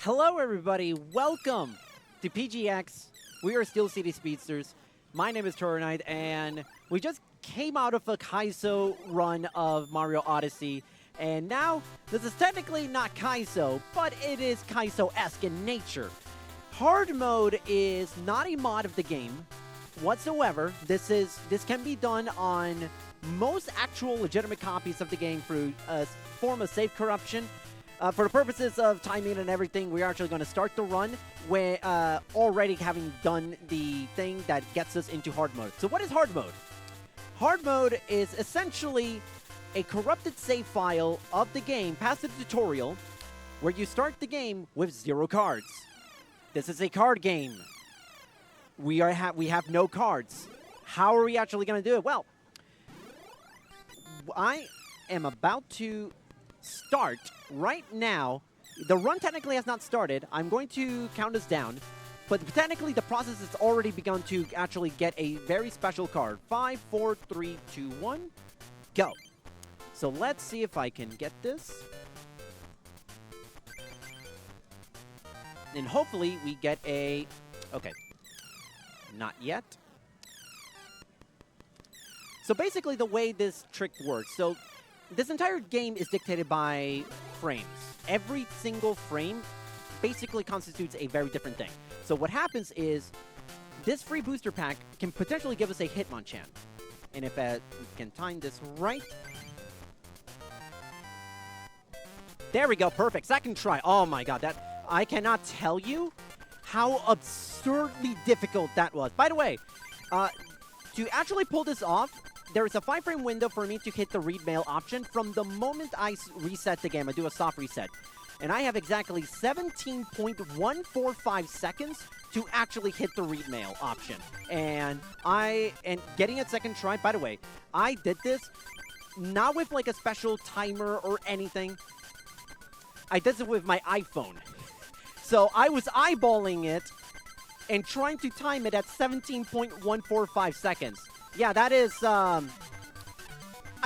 Hello everybody, welcome to PGX. We are Steel City Speedsters. My name is Toronite, and we just came out of a Kaizo run of Mario Odyssey, and now this is technically not Kaizo, but it is Kaizo-esque in nature. Hard mode is not a mod of the game whatsoever. This can be done on most actual legitimate copies of the game through a form of save corruption. For the purposes of timing and everything, we're actually going to start the run with already having done the thing that gets us into hard mode. So what is hard mode? Hard mode is essentially a corrupted save file of the game past the tutorial where you start the game with 0 cards. This is a card game. We have no cards. How are we actually going to do it? Well, I am about to start right now. The run technically has not started. I'm going to count us down, but technically the process has already begun to actually get a very special card. 5, 4, 3, 2, 1, go. So let's see if I can get this. And hopefully we get a... Okay. Not yet. So basically the way this trick works, so this entire game is dictated by frames. Every single frame basically constitutes a very different thing. So what happens is this free booster pack can potentially give us a Hitmonchan. And if we can time this right. There we go, perfect. Second try. Oh my god, that I cannot tell you how absurdly difficult that was. By the way, to actually pull this off, there is a 5-frame window for me to hit the read mail option from the moment I reset the game. I do a soft reset. And I have exactly 17.145 seconds to actually hit the read mail option. And getting a second try, by the way, I did this not with like a special timer or anything. I did it with my iPhone. So I was eyeballing it and trying to time it at 17.145 seconds. Yeah, that is, I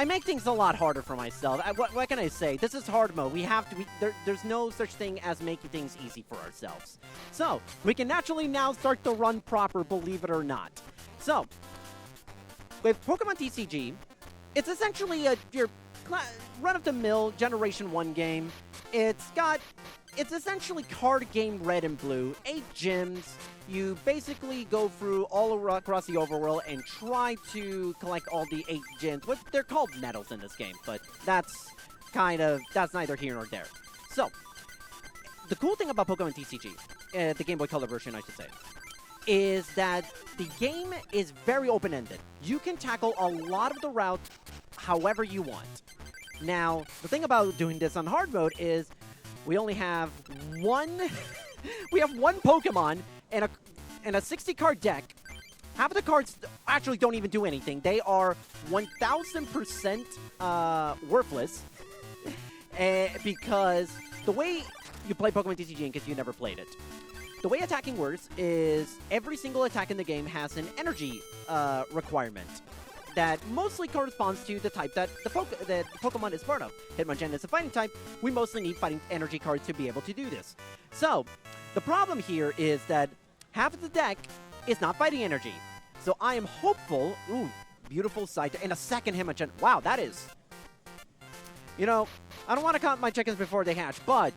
make things a lot harder for myself. What can I say? This is hard mode. We have to, there's no such thing as making things easy for ourselves. So, we can naturally now start the run proper, believe it or not. So, with PokemonTCG, it's essentially your run-of-the-mill Generation 1 game. It's essentially card game red and blue, 8 gyms. You basically go through all across the overworld and try to collect all the 8 gyms. They're called medals in this game, but that's neither here nor there. So, the cool thing about PokemonTCG, the Game Boy Color version, I should say, is that the game is very open-ended. You can tackle a lot of the routes however you want. Now, the thing about doing this on hard mode is we only have one Pokemon and a 60-card deck. Half of the cards actually don't even do anything. They are 1,000% worthless. Because the way you play PokemonTCG, in case you never played it, the way attacking works is every single attack in the game has an energy requirement that mostly corresponds to the type that the Pokemon is part of. Hitmonchan is a fighting type. We mostly need fighting energy cards to be able to do this. So, the problem here is that half of the deck is not fighting energy. So I am hopeful... Ooh, beautiful sight. And a second Hitmonchan. Wow, that is... You know, I don't want to count my chickens before they hatch, but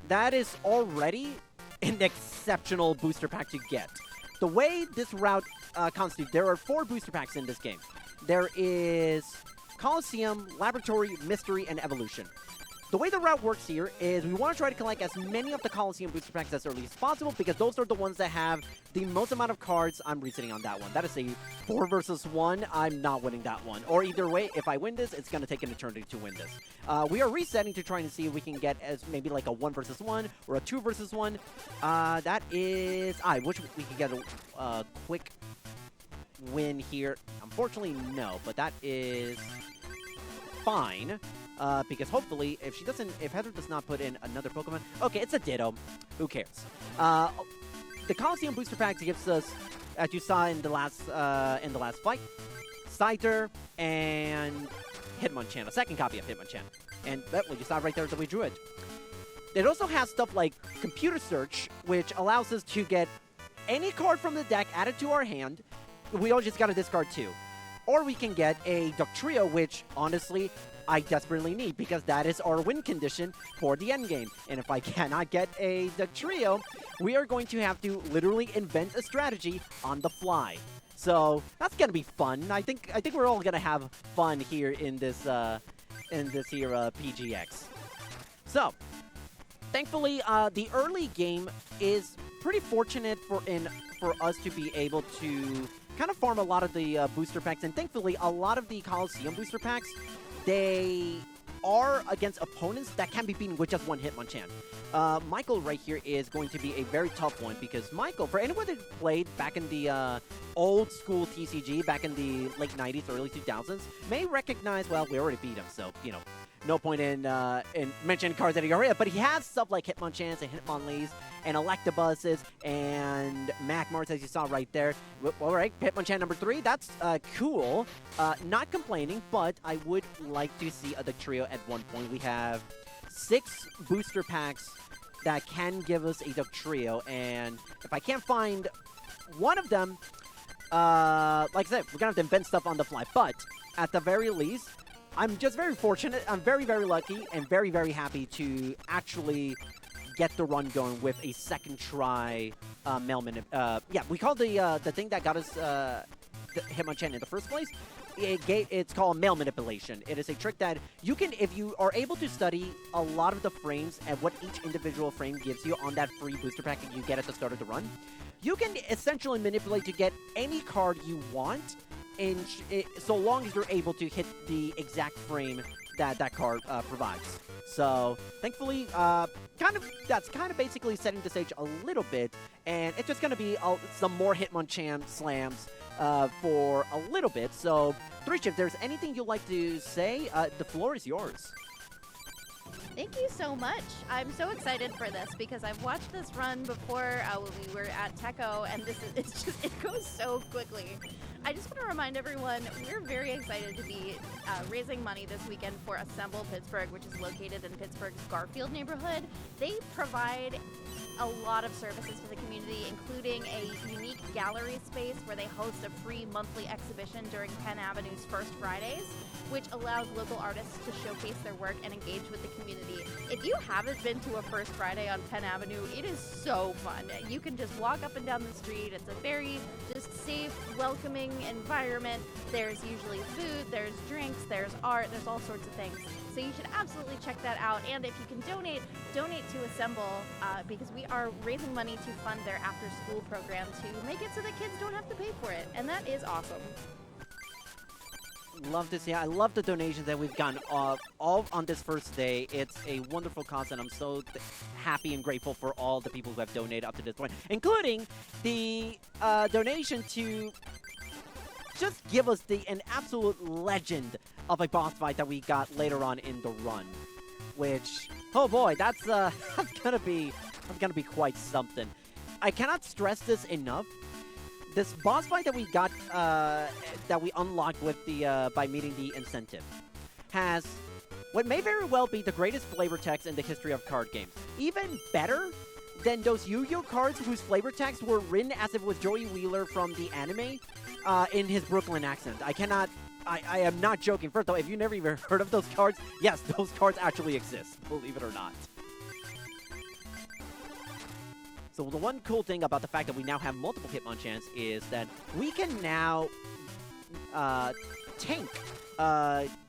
that is already an exceptional booster pack to get. The way this route constitutes... There are 4 booster packs in this game. There is Coliseum, Laboratory, Mystery, and Evolution. The way the route works here is we want to try to collect as many of the Coliseum booster packs as early as possible because those are the ones that have the most amount of cards. I'm resetting on that one. That is a 4 versus 1. I'm not winning that one. Or either way, if I win this, it's going to take an eternity to win this. We are resetting to try and see if we can get as maybe like a 1 versus 1 or a 2 versus 1. That is... I wish we could get a quick win here. Unfortunately, no, but that is fine. Because hopefully, if Heather does not put in another Pokemon, okay, it's a Ditto. Who cares? The Coliseum booster packs gives us, as you saw in the last fight, Scyther and Hitmonchan, a second copy of Hitmonchan, and well, you saw right there that we drew it. It also has stuff like computer search, which allows us to get any card from the deck added to our hand. We all just got to discard 2. Or we can get a Dugtrio, which, honestly, I desperately need, because that is our win condition for the endgame. And if I cannot get a Dugtrio, we are going to have to literally invent a strategy on the fly. So that's gonna be fun. I think we're all gonna have fun here in this here PGX. So thankfully, the early game is pretty fortunate for us to be able to kind of farm a lot of the booster packs, and thankfully a lot of the Coliseum booster packs, they are against opponents that can be beaten with just one Hitmonchan. Michael right here is going to be a very tough one, because Michael, for anyone that played back in the old school TCG, back in the late 90s, early 2000s, may recognize, well, we already beat him, so, you know, no point in mentioning cards that he already has, but he has stuff like Hitmonchans and Hitmonlees and Electabuses and Magmars, as you saw right there. All right, Hitmonchan number 3, that's cool. Not complaining, but I would like to see a Dugtrio at one point. We have 6 booster packs that can give us a Dugtrio, and if I can't find one of them, like I said, we're gonna have to invent stuff on the fly, but at the very least, I'm just very fortunate. I'm very, very lucky and very, very happy to actually get the run going with a second try yeah, we call the thing that got us the Hitmonchan in the first place, it's called mail manipulation. It is a trick that you can, if you are able to study a lot of the frames and what each individual frame gives you on that free booster pack that you get at the start of the run, you can essentially manipulate to get any card you want, so long as you're able to hit the exact frame that that card provides. So thankfully, that's kind of basically setting the stage a little bit, and it's just going to be some more Hitmonchan slams for a little bit. So Threach, if there's anything you'd like to say, the floor is yours. Thank you so much. I'm so excited for this because I've watched this run before when we were at Techo, and it goes so quickly. I just want to remind everyone, we're very excited to be raising money this weekend for Assemble Pittsburgh, which is located in Pittsburgh's Garfield neighborhood. They provide a lot of services to the community, including a unique gallery space where they host a free monthly exhibition during Penn Avenue's First Fridays, which allows local artists to showcase their work and engage with the community. If you haven't been to a First Friday on Penn Avenue, it is so fun. You can just walk up and down the street. It's a very just safe, welcoming environment. There's usually food, there's drinks, there's art, there's all sorts of things. So you should absolutely check that out. And if you can donate to Assemble, because we are raising money to fund their after-school program to make it so that kids don't have to pay for it. And that is awesome. Love to see. I love the donations that we've gotten all on this first day. It's a wonderful cause, and I'm so happy and grateful for all the people who have donated up to this point, including the donation to just give us an absolute legend of a boss fight that we got later on in the run. Which, oh boy, that's gonna be quite something. I cannot stress this enough. This boss fight that we got, that we unlocked with the by meeting the incentive, has what may very well be the greatest flavor text in the history of card games. Even better than those Yu-Gi-Oh cards whose flavor text were written as if it was Joey Wheeler from the anime, in his Brooklyn accent. I am not joking. First though, if you never even heard of those cards, yes, those cards actually exist, believe it or not. So the one cool thing about the fact that we now have multiple Hitmonchans is that we can now tank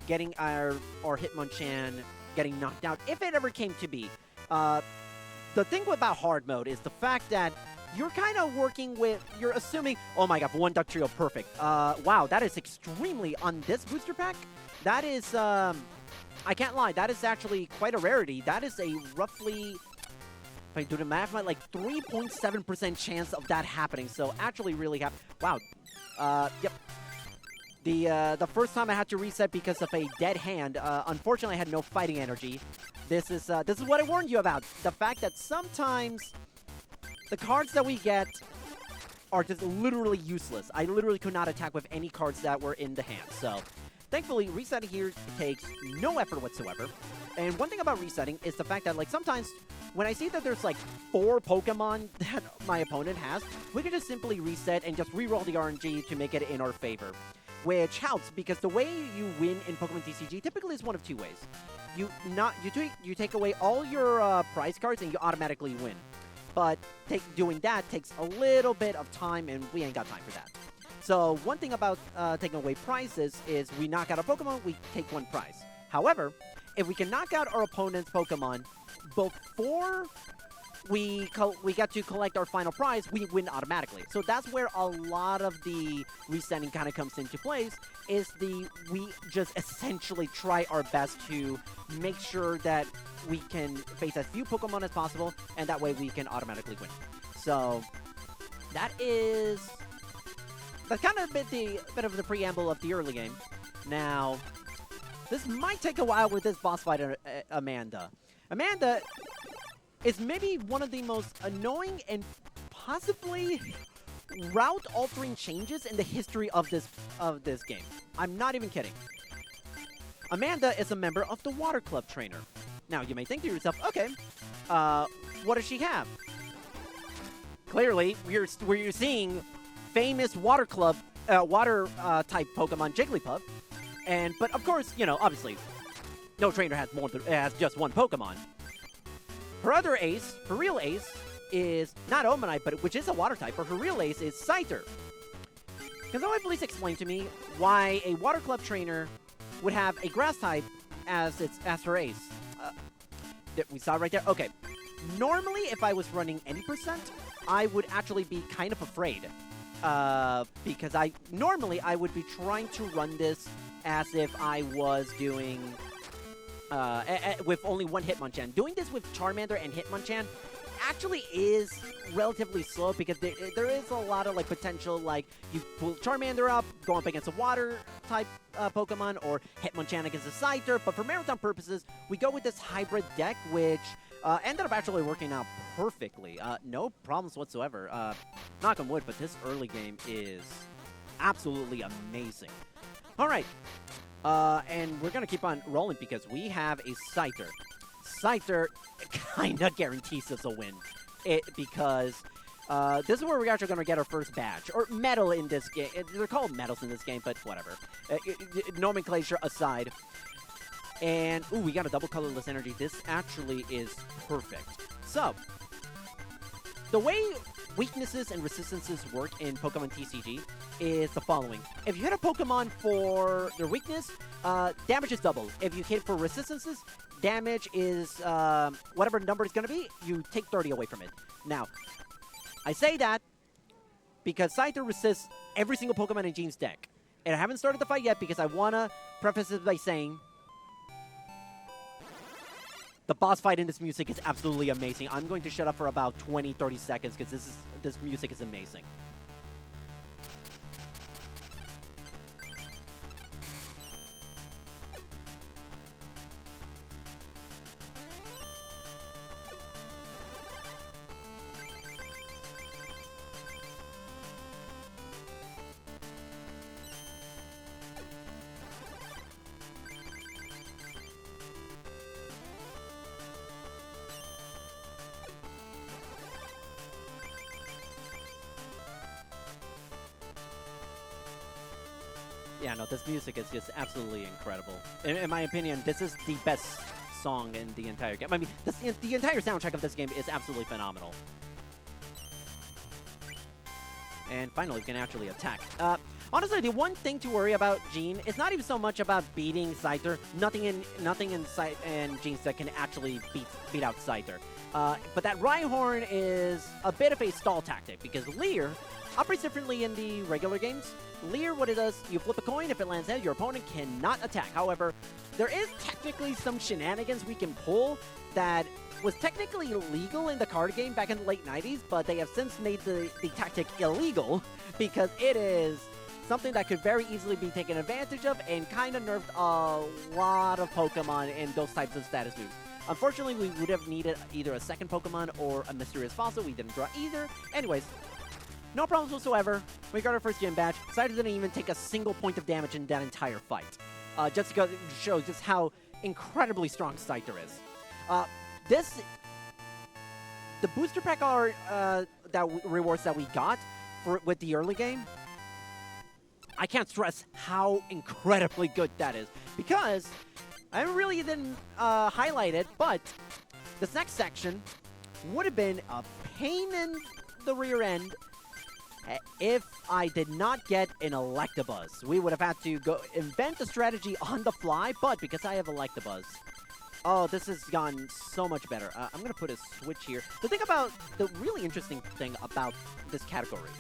getting our Hitmonchan getting knocked out, if it ever came to be. The thing about hard mode is the fact that you're kind of you're assuming, oh my god, one Dugtrio, perfect. Wow, that is extremely, on this booster pack, that is, I can't lie, that is actually quite a rarity. That is a roughly, if I do the math, like 3.7% chance of that happening. So actually really wow. Yep. The first time I had to reset because of a dead hand, unfortunately I had no fighting energy. This is what I warned you about. The fact that sometimes the cards that we get are just literally useless. I literally could not attack with any cards that were in the hand. So thankfully, resetting here takes no effort whatsoever. And one thing about resetting is the fact that, like, sometimes when I see that there's like 4 Pokemon that my opponent has, we can just simply reset and just reroll the RNG to make it in our favor. Which helps, because the way you win in Pokemon TCG typically is one of 2 ways. You take away all your prize cards and you automatically win. But doing that takes a little bit of time, and we ain't got time for that. So one thing about taking away prizes is we knock out a Pokemon, we take 1 prize. However, if we can knock out our opponent's Pokemon before we get to collect our final prize, we win automatically. So that's where a lot of the resetting kind of comes into place, is we just essentially try our best to make sure that we can face as few Pokemon as possible, and that way we can automatically win. So that's kind of a bit of the preamble of the early game. Now, this might take a while with this boss fight, Amanda. Amanda is maybe one of the most annoying and possibly route-altering changes in the history of this game. I'm not even kidding. Amanda is a member of the Water Club trainer. Now, you may think to yourself, okay, what does she have? Clearly, we're seeing famous Water Club, water-type Pokemon Jigglypuff. But of course, obviously, no trainer has just 1 Pokemon. Her other ace, her real ace, is not Omanite, but which is a water type, but her real ace is Scyther. Can someone please explain to me why a Water Club trainer would have a grass type as her ace? We saw it right there? Okay. Normally, if I was running any percent, I would actually be kind of afraid. Because I would be trying to run this as if I was doing with only 1 Hitmonchan. Doing this with Charmander and Hitmonchan actually is relatively slow, because there is a lot of potential, you pull Charmander up, go up against a water type Pokemon, or Hitmonchan against a Scyther. But for marathon purposes, we go with this hybrid deck, which ended up actually working out perfectly. No problems whatsoever. Knock on wood, but this early game is absolutely amazing. All right. And we're going to keep on rolling because we have a Scyther. Scyther kind of guarantees us a win. Because this is where we're actually going to get our first badge. Or medal in this game. They're called medals in this game, but whatever. Nomenclature aside. And, ooh, we got a double colorless energy. This actually is perfect. So, the way weaknesses and resistances work in Pokemon TCG is the following. If you hit a Pokemon for their weakness, damage is doubled. If you hit for resistances, damage is whatever number it's going to be, you take 30 away from it. Now, I say that because Scyther resists every single Pokemon in Gene's deck. And I haven't started the fight yet because I want to preface it by saying the boss fight in this music is absolutely amazing. I'm going to shut up for about 20-30 seconds because this music is amazing. Yeah, no, this music is just absolutely incredible. In my opinion, this is the best song in the entire game. I mean, the entire soundtrack of this game is absolutely phenomenal. And finally, we can actually attack. Honestly, the one thing to worry about Gene is not even so much about beating Scyther. Nothing in Gene's deck can actually beat out Scyther. But that Rhyhorn is a bit of a stall tactic because Leer operates differently in the regular games. Leer, what it does, you flip a coin. If it lands head, your opponent cannot attack. However, there is technically some shenanigans we can pull that was technically illegal in the card game back in the late 90s, but they have since made the tactic illegal because it is something that could very easily be taken advantage of and kind of nerfed a lot of Pokemon in those types of status moves. Unfortunately, we would have needed either a second Pokemon or a Mysterious Fossil. We didn't draw either. Anyways, no problems whatsoever. We got our first gym badge. Scyther didn't even take a single point of damage in that entire fight. Just to show just how incredibly strong Scyther is. This the booster pack are rewards that we got with the early game, I can't stress how incredibly good that is, because I really didn't highlight it, but this next section would have been a pain in the rear end if I did not get an Electabuzz. We would have had to go invent a strategy on the fly, but because I have Electabuzz, oh, this has gone so much better. I'm going to put a switch here. The really interesting thing about this category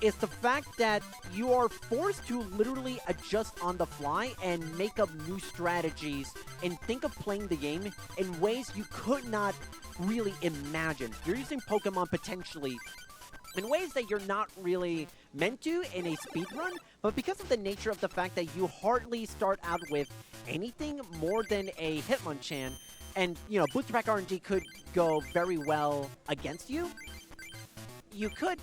is the fact that you are forced to literally adjust on the fly and make up new strategies and think of playing the game in ways you could not really imagine. You're using Pokemon potentially in ways that you're not really meant to in a speedrun, but because of the nature of the fact that you hardly start out with anything more than a Hitmonchan, and, you know, Booster Pack RNG could go very well against you, you could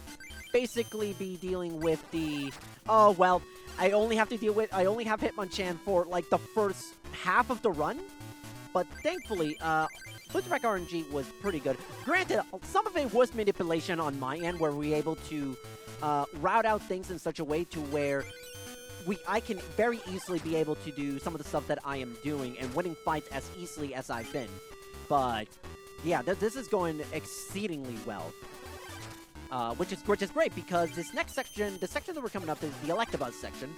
basically be dealing with the, oh, well, I only have Hitmonchan for, like, the first half of the run, but thankfully, Booster Pack RNG was pretty good. Granted, some of it was manipulation on my end, where we were able to route out things in such a way to where I can very easily be able to do some of the stuff that I am doing and winning fights as easily as I've been. But yeah, this is going exceedingly well, which is great, because this next section, the section that we're coming up, is the Electabuzz section.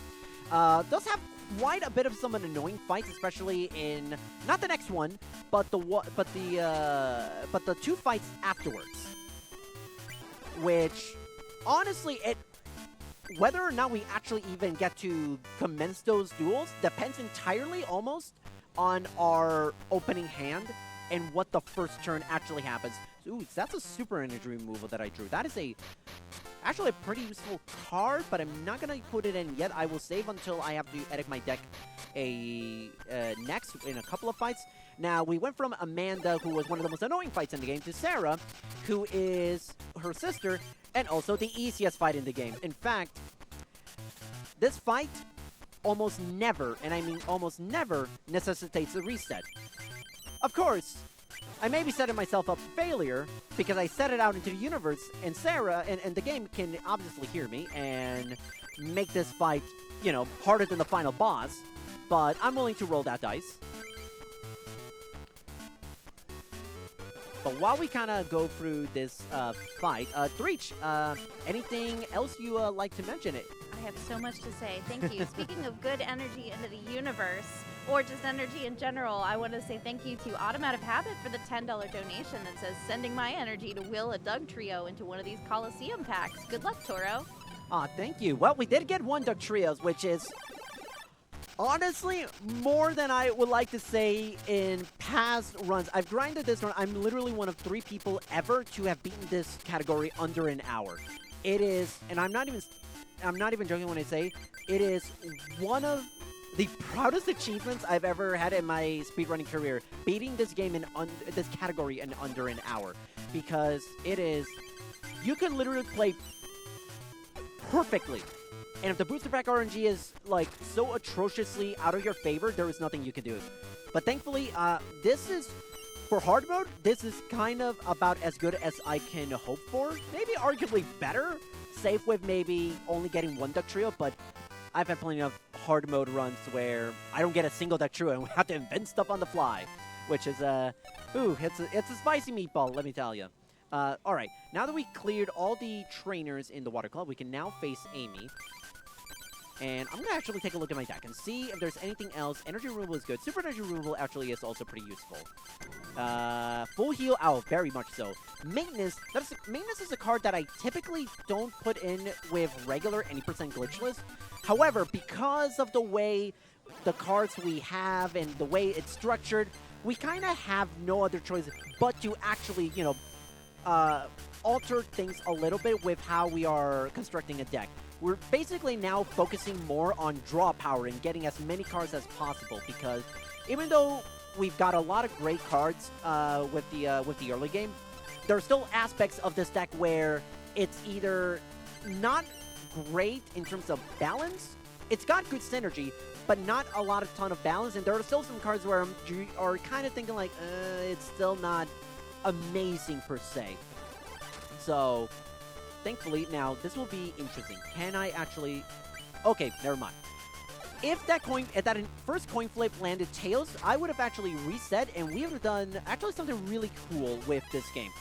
Does have quite a bit of some annoying fights, especially in not the next one, but the two fights afterwards. Which, honestly, whether or not we actually even get to commence those duels depends entirely, almost, on our opening hand and what the first turn actually happens. Ooh, that's a super energy removal that I drew. That is actually a pretty useful card, but I'm not going to put it in yet. I will save until I have to edit my deck next in a couple of fights. Now, we went from Amanda, who was one of the most annoying fights in the game, to Sarah, who is her sister, and also the easiest fight in the game. In fact, this fight almost never, and I mean almost never, necessitates a reset. Of course, I may be setting myself up for failure because I set it out into the universe, and Sarah and the game can obviously hear me and make this fight, you know, harder than the final boss, but I'm willing to roll that dice. But while we kind of go through this fight, Threach, anything else you like to mention? I have so much to say. Thank you. Speaking of good energy into the universe, or just energy in general, I want to say thank you to Automatic Habit for the $10 donation that says, sending my energy to will a Dugtrio into one of these Coliseum packs. Good luck, Toro. Aw, thank you. Well, we did get one Dugtrios, which is honestly more than I would like to say in past runs. I've grinded this run. I'm literally one of 3 people ever to have beaten this category under an hour. It is, and I'm not even joking when I say it is one of the proudest achievements I've ever had in my speedrunning career, beating this game in this category in under an hour, because it is, you can literally play perfectly, and if the booster pack RNG is like so atrociously out of your favor, there is nothing you can do. But thankfully, this is, for hard mode, this is kind of about as good as I can hope for. Maybe arguably better, safe with maybe only getting 1 Dugtrio, but I've had plenty of hard mode runs where I don't get a single Dugtrio and we have to invent stuff on the fly, which is it's a spicy meatball, let me tell you. All right, now that we cleared all the trainers in the Water Club, we can now face Amy. And I'm going to actually take a look at my deck and see if there's anything else. Energy removal is good. Super energy removal actually is also pretty useful. Full heal, oh, very much so. Maintenance, maintenance is a card that I typically don't put in with regular any percent glitchless. However, because of the way the cards we have and the way it's structured, we kind of have no other choice but to actually, you know, alter things a little bit with how we are constructing a deck. We're basically now focusing more on draw power and getting as many cards as possible, because even though we've got a lot of great cards with the early game, there are still aspects of this deck where it's either not great in terms of balance, it's got good synergy, but not a ton of balance, and there are still some cards where you are kind of thinking like, it's still not amazing per se. So, thankfully, now this will be interesting. Can I actually... Okay, never mind. If that first coin flip landed tails, I would have actually reset, and we would have done actually something really cool with this game.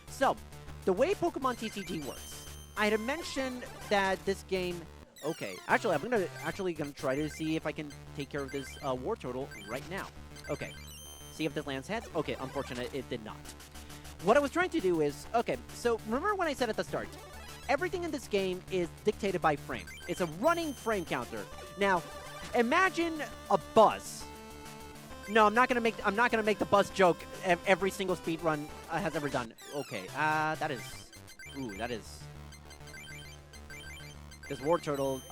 So, the way PokemonTCG works, I had mentioned that this game... Okay, actually, I'm gonna try to see if I can take care of this War Turtle right now. Okay, see if this lands heads. Okay, unfortunate, it did not. What I was trying to do is, okay, so remember when I said at the start, everything in this game is dictated by frame. It's a running frame counter. Now, imagine a buzz. No, I'm not gonna make the buzz joke every single speed run has ever done. Okay, that is, this War Turtle,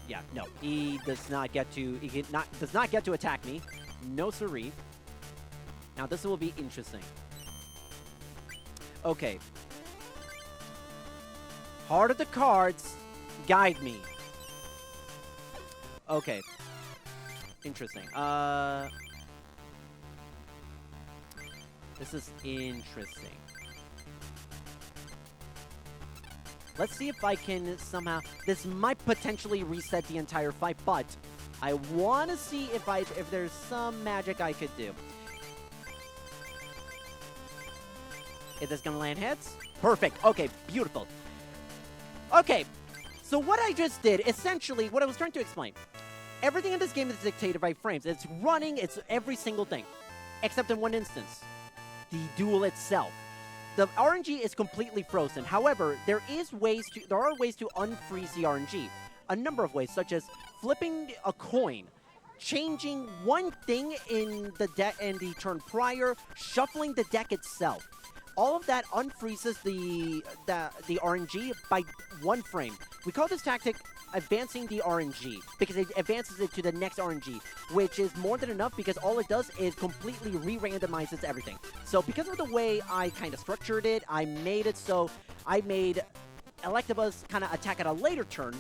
yeah, no, he does not get to attack me. No siree. Now this will be interesting. Okay. Heart of the cards, guide me. Okay. Interesting. This is interesting. Let's see if I can somehow... This might potentially reset the entire fight, but I want to see if there's some magic I could do. Is this going to land heads? Perfect. Okay, beautiful. Okay, so what I just did, essentially, what I was trying to explain. Everything in this game is dictated by frames. It's running, it's every single thing. Except in one instance. The duel itself. The RNG is completely frozen. However, there are ways to unfreeze the RNG. A number of ways, such as flipping a coin, changing one thing in the deck in the turn prior, shuffling the deck itself. All of that unfreezes the RNG by one frame. We call this tactic advancing the RNG because it advances it to the next RNG, which is more than enough because all it does is completely re-randomizes everything. So because of the way I kind of structured it, I made it so I made Electabuzz kind of attack at a later turn.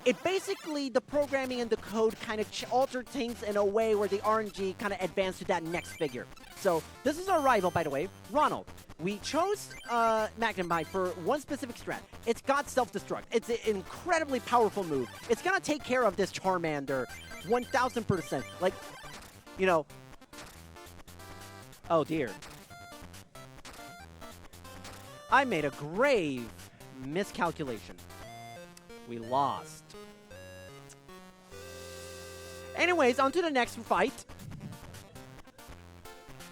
It basically, the programming and the code kind of altered things in a way where the RNG kind of advanced to that next figure. So, this is our rival, by the way, Ronald. We chose Magnemite for one specific strat. It's got self-destruct. It's an incredibly powerful move. It's gonna take care of this Charmander 1000%. Like, you know... Oh, dear. I made a grave miscalculation. We lost. Anyways, on to the next fight.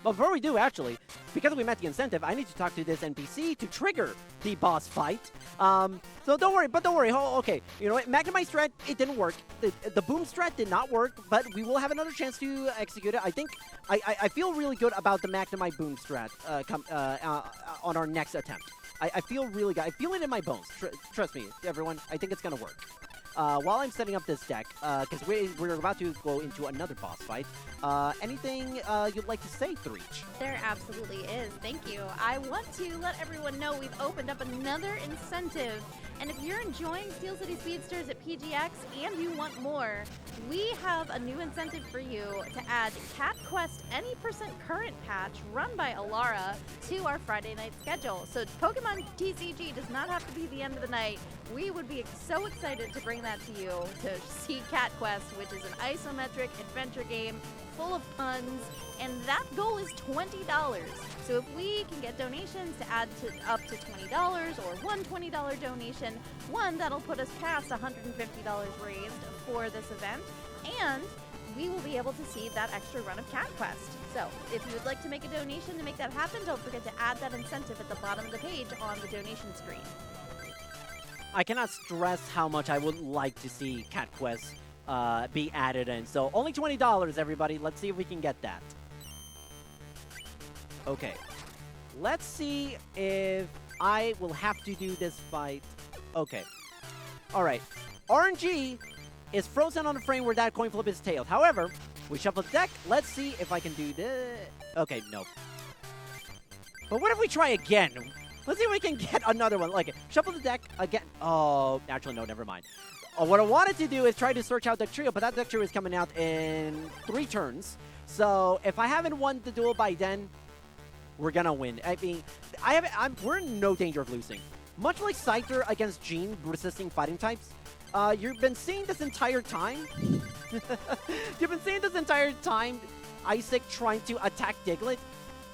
But before we do, actually, because we met the incentive, I need to talk to this NPC to trigger the boss fight. So don't worry, Oh, okay, you know what? Magnemite strat, it didn't work. The boom strat did not work, but we will have another chance to execute it. I think, I feel really good about the Magnemite boom strat on our next attempt. I feel really good. I feel it in my bones. Trust me, everyone. I think it's going to work. While I'm setting up this deck, because we're about to go into another boss fight, anything you'd like to say, Threach? There absolutely is. Thank you. I want to let everyone know we've opened up another incentive. And if you're enjoying Steel City Speedsters at PGX and you want more, we have a new incentive for you to add Cat Quest Any % Current patch run by Alara to our Friday night schedule. So PokemonTCG does not have to be the end of the night. We would be so excited to bring that to you to see Cat Quest, which is an isometric adventure game full of puns, and that goal is $20. So if we can get donations to add to up to $20 or one $20 donation, one, that'll put us past $150 raised for this event, and we will be able to see that extra run of Cat Quest. So if you would like to make a donation to make that happen, don't forget to add that incentive at the bottom of the page on the donation screen. I cannot stress how much I would like to see Cat Quest be added in. So only $20, everybody. Let's see if we can get that. Okay. Let's see if I will have to do this fight. Okay. All right. RNG is frozen on the frame where that coin flip is tailed. However, we shuffle the deck. Let's see if I can do this. Okay, no. But what if we try again? Let's see if we can get another one. Like, shuffle the deck again. Oh, actually, no, never mind. What I wanted to do is try to search out deck trio, but that deck trio is coming out in 3 turns. So if I haven't won the duel by then, we're gonna win. I mean, we're in no danger of losing. Much like Scyther against Gene resisting fighting types, you've been seeing this entire time. You've been seeing this entire time Isaac trying to attack Diglett,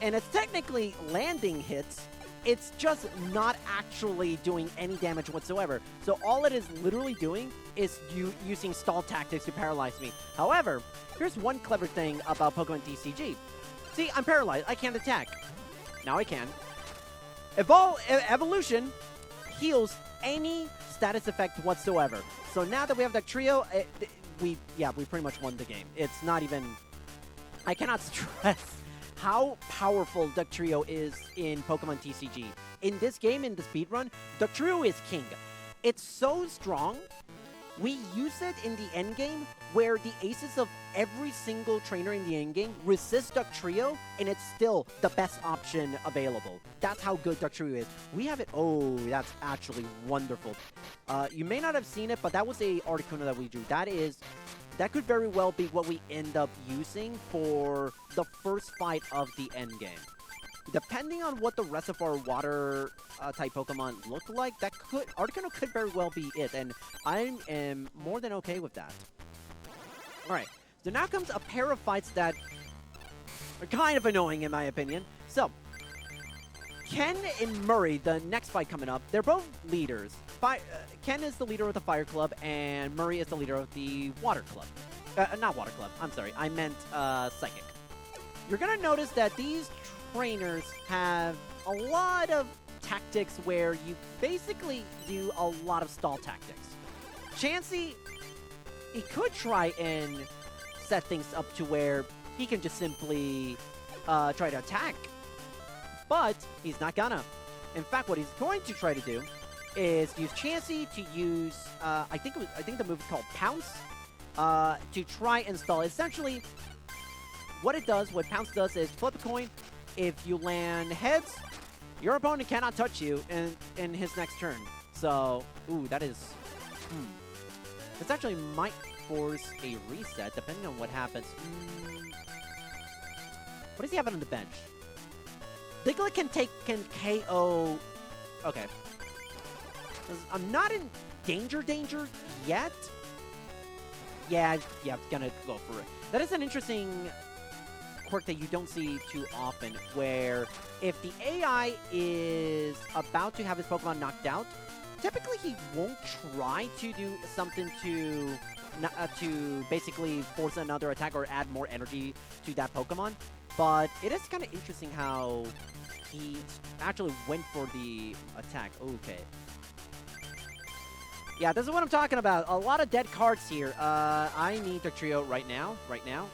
and it's technically landing hits. It's just not actually doing any damage whatsoever. So all it is literally doing is using stall tactics to paralyze me. However, here's one clever thing about PokemonTCG. See, I'm paralyzed. I can't attack. Now I can. Evolution heals any status effect whatsoever. So now that we have that trio, we pretty much won the game. It's not even... I cannot stress how powerful Duck Trio is in PokemonTCG. In this game, in the speedrun, Duck Trio is king. It's so strong, we use it in the endgame where the aces of every single trainer in the endgame resist Duck Trio, and it's still the best option available. That's how good Duck Trio is. We have it... Oh, that's actually wonderful. You may not have seen it, but that was a Articuno that we drew. That could very well be what we end up using for the first fight of the endgame. Depending on what the rest of our water type Pokemon look like, Articuno could very well be it, and I am more than okay with that. Alright, so now comes a pair of fights that are kind of annoying in my opinion. So, Ken and Murray, the next fight coming up, they're both leaders. Ken is the leader of the Fire Club, and Murray is the leader of the Water Club. Not Water Club, I'm sorry, I meant Psychic. You're gonna notice that these trainers have a lot of tactics where you basically do a lot of stall tactics. Chansey, he could try and set things up to where he can just simply try to attack, but he's not gonna. In fact, what he's going to try to do is use Chansey to use, I think the move is called Pounce, to try and stall. Essentially, what Pounce does is flip a coin. If you land heads, your opponent cannot touch you in his next turn. So, ooh, that is... This actually might force a reset, depending on what happens. What does he have on the bench? Diglett can KO... Okay. I'm not in danger yet. Yeah, I'm gonna go for it. That is an interesting quirk that you don't see too often, where if the AI is about to have his Pokemon knocked out, typically he won't try to do something to basically force another attack or add more energy to that Pokemon. But it is kind of interesting how he actually went for the attack. Okay. Yeah, this is what I'm talking about. A lot of dead cards here. I need the trio right now. No,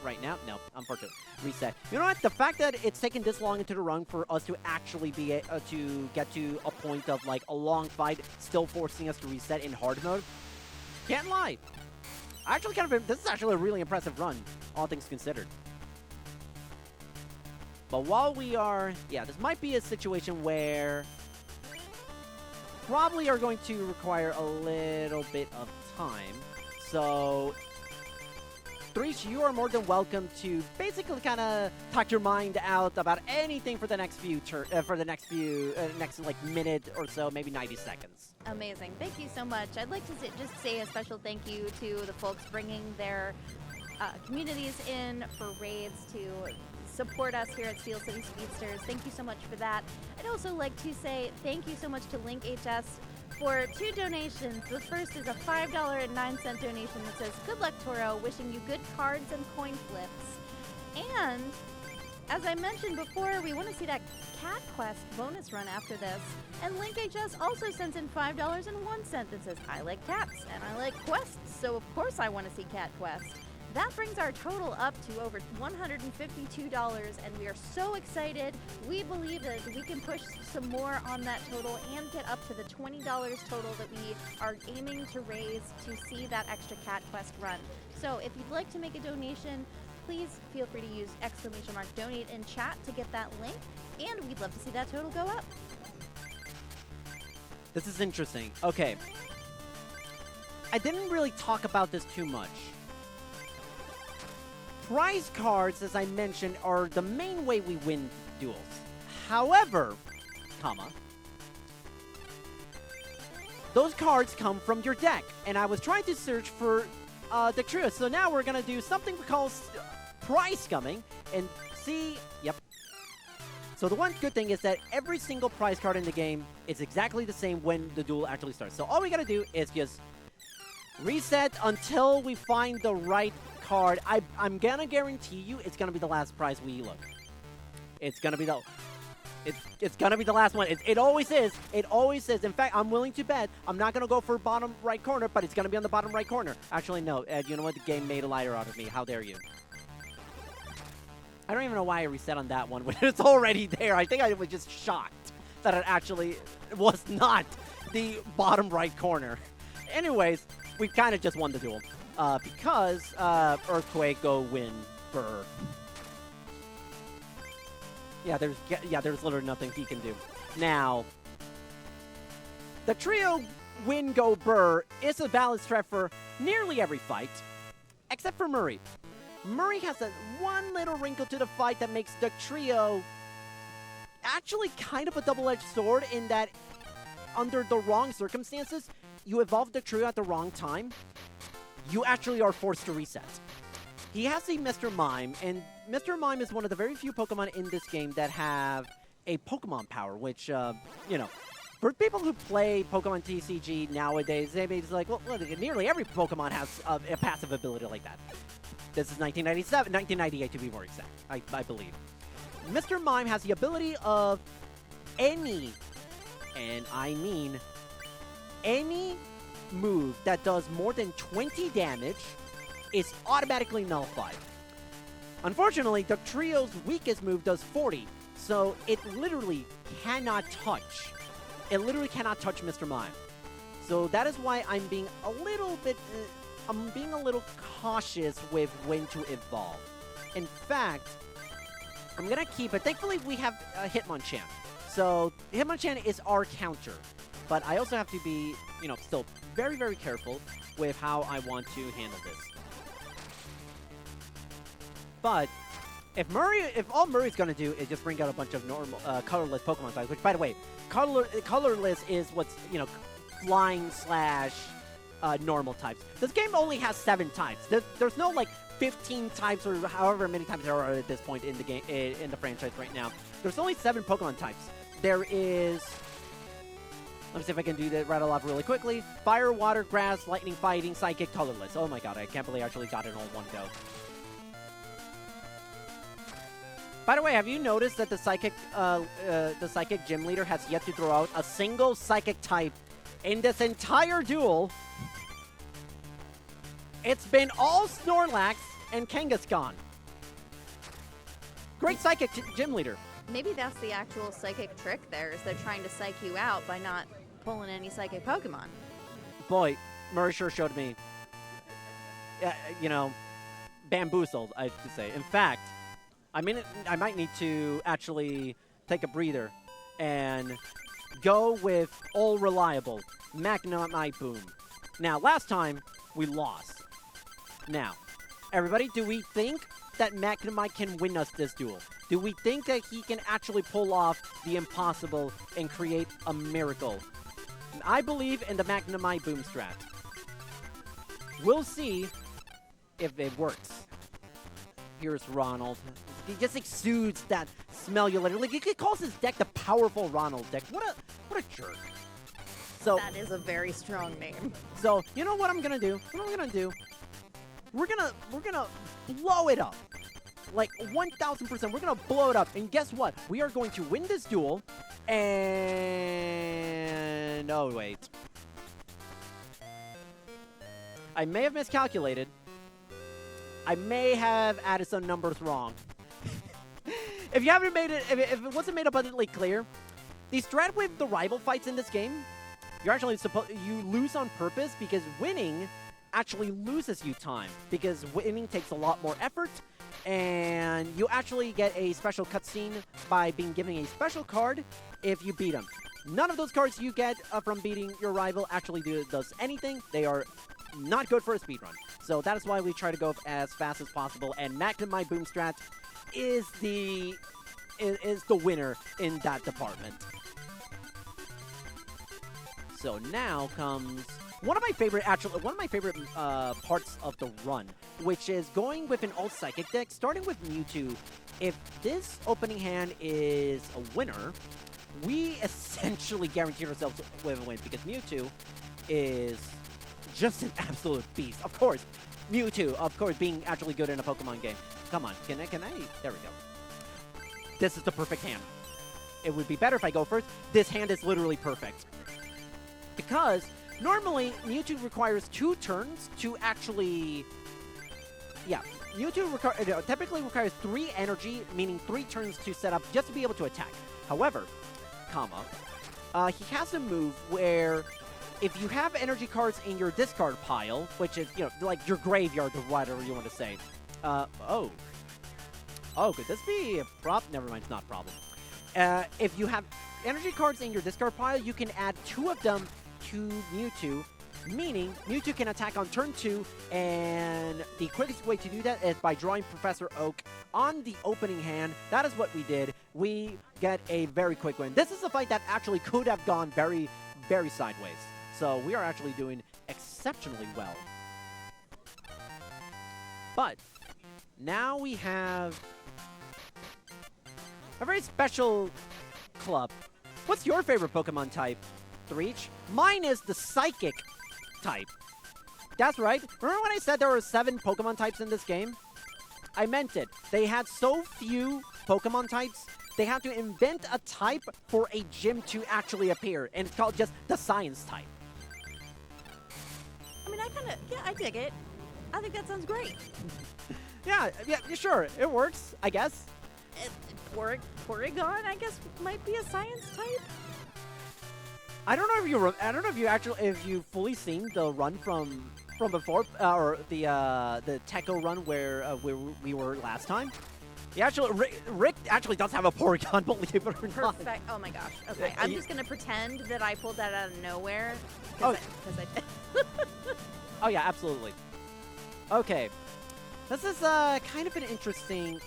unfortunately. Reset. You know what? The fact that it's taken this long into the run for us to actually be to get to a point of like a long fight, still forcing us to reset in hard mode. Can't lie. This is actually a really impressive run, all things considered. But while we are, this might be a situation where probably are going to require a little bit of time. So, Threach, you are more than welcome to basically kind of talk your mind out about anything for the next next like minute or so, maybe 90 seconds. Amazing. Thank you so much. I'd like to just say a special thank you to the folks bringing their communities in for raids to support us here at Steel City Speedsters. Thank you so much for that. I'd also like to say thank you so much to LinkHS for 2 donations. The first is a $5.09 donation that says, "Good luck, Toro. Wishing you good cards and coin flips." And as I mentioned before, we want to see that Cat Quest bonus run after this. And LinkHS also sends in $5.01 that says, "I like cats and I like quests, so of course I want to see Cat Quest." That brings our total up to over $152, and we are so excited. We believe that we can push some more on that total and get up to the $20 total that we are aiming to raise to see that extra Cat Quest run. So if you'd like to make a donation, please feel free to use !donate in chat to get that link, and we'd love to see that total go up. This is interesting. Okay. I didn't really talk about this too much. Prize cards, as I mentioned, are the main way we win duels. However, comma, those cards come from your deck. And I was trying to search for the trio. So now we're going to do something we call prize scumming and see, yep. So the one good thing is that every single prize card in the game is exactly the same when the duel actually starts. So all we got to do is just reset until we find the right card. I'm going to guarantee you it's going to be the last prize we look. It's going to be the... It's going to be the last one. It always is. It always is. In fact, I'm willing to bet. I'm not going to go for bottom right corner, but it's going to be on the bottom right corner. Actually, no. Ed, you know what? The game made a liar out of me. How dare you? I don't even know why I reset on that one when it's already there. I think I was just shocked that it actually was not the bottom right corner. Anyways, we kind of just won the duel because Earthquake, go win, Burr. Yeah, there's literally nothing he can do. Now, the trio win, go, Burr is a valid threat for nearly every fight, except for Murray. Murray has that one little wrinkle to the fight that makes the trio actually kind of a double-edged sword in that under the wrong circumstances, you evolve the trio at the wrong time, you actually are forced to reset. He has a Mr. Mime, and Mr. Mime is one of the very few Pokemon in this game that have a Pokemon power, which, you know, for people who play Pokemon TCG nowadays, they may be like, well, nearly every Pokemon has a passive ability like that. This is 1998 to be more exact, I believe. Mr. Mime has the ability of any, and I mean any move that does more than 20 damage is automatically nullified. Unfortunately, the trio's weakest move does 40, so it literally cannot touch. It literally cannot touch Mr. Mime. So that is why I'm being a little bit... I'm being a little cautious with when to evolve. In fact, I'm going to keep it. Thankfully, we have Hitmonchan. So Hitmonchan is our counter. But I also have to be, you know, still very, very careful with how I want to handle this. But if all Murray's going to do is just bring out a bunch of normal, colorless Pokemon types, which, by the way, colorless is what's, you know, flying / normal types. This game only has 7 types. There's no, like, 15 types or however many types there are at this point in the game, in the franchise right now. There's only 7 Pokemon types. There is... Let me see if I can do that rattle off really quickly. Fire, water, grass, lightning, fighting, psychic, colorless. Oh my god, I can't believe I actually got it all in one go. By the way, have you noticed that the psychic gym leader has yet to throw out a single psychic type in this entire duel? It's been all Snorlax and Kangaskhan. Great psychic gym leader. Maybe that's the actual psychic trick there, is they're trying to psych you out by not pulling any psychic Pokemon. Boy, Murray sure showed me, you know, bamboozled, I have to say. In fact, I might need to actually take a breather and go with all reliable Magnemite Boom. Now, last time, we lost. Now, everybody, do we think that Magnemite can win us this duel? Do we think that he can actually pull off the impossible and create a miracle? I believe in the Magnemite Boom strat. We'll see if it works. Here's Ronald. He just exudes that smell you later. Like, he calls his deck the powerful Ronald deck. What a jerk. So that is a very strong name. So, you know what I'm gonna do? We're gonna blow it up. Like 1,000%. We're gonna blow it up. And guess what? We are going to win this duel. And oh wait. I may have miscalculated. I may have added some numbers wrong. If you haven't made it, if it wasn't made abundantly clear, the strat with the rival fights in this game, you're actually you lose on purpose because winning actually loses you time, because winning takes a lot more effort, and you actually get a special cutscene by being given a special card if you beat them. None of those cards you get from beating your rival actually does anything. They are not good for a speedrun. So that is why we try to go as fast as possible, and Magnemite Boom strat is the is the winner in that department. So now comes one of my favorite parts of the run, which is going with an alt psychic deck, starting with Mewtwo. If this opening hand is a winner, we essentially guarantee ourselves with a win because Mewtwo is just an absolute beast. Of course, Mewtwo, of course, being actually good in a Pokemon game. Come on, can I? There we go. This is the perfect hand. It would be better if I go first. This hand is literally perfect. Because normally, Mewtwo requires 2 turns to actually... Yeah, Mewtwo typically requires 3 energy, meaning 3 turns to set up just to be able to attack. However, he has a move where if you have energy cards in your discard pile, which is, like your graveyard or whatever you want to say. Oh, could this be a problem? Never mind, it's not a problem. If you have energy cards in your discard pile, you can add 2 of them to Mewtwo, meaning Mewtwo can attack on turn 2, and the quickest way to do that is by drawing Professor Oak on the opening hand. That is what we did. We get a very quick win. This is a fight that actually could have gone very, very sideways. So we are actually doing exceptionally well. But now we have a very special club. What's your favorite Pokemon type, Threach? Mine is the Psychic type. That's right. Remember when I said there were 7 Pokemon types in this game? I meant it. They had so few Pokemon types, they had to invent a type for a gym to actually appear, and it's called just the Science type. I mean, I dig it. I think that sounds great. yeah, sure. It works, I guess. Porygon, I guess, might be a Science type. I don't know if you fully seen the run from before, or the Techo run where we were last time. Rick actually does have a Porygon, believe it or not. Perfect. Oh my gosh. Okay, I'm just gonna pretend that I pulled that out of nowhere because I did. Oh yeah, absolutely. Okay, this is kind of an interesting,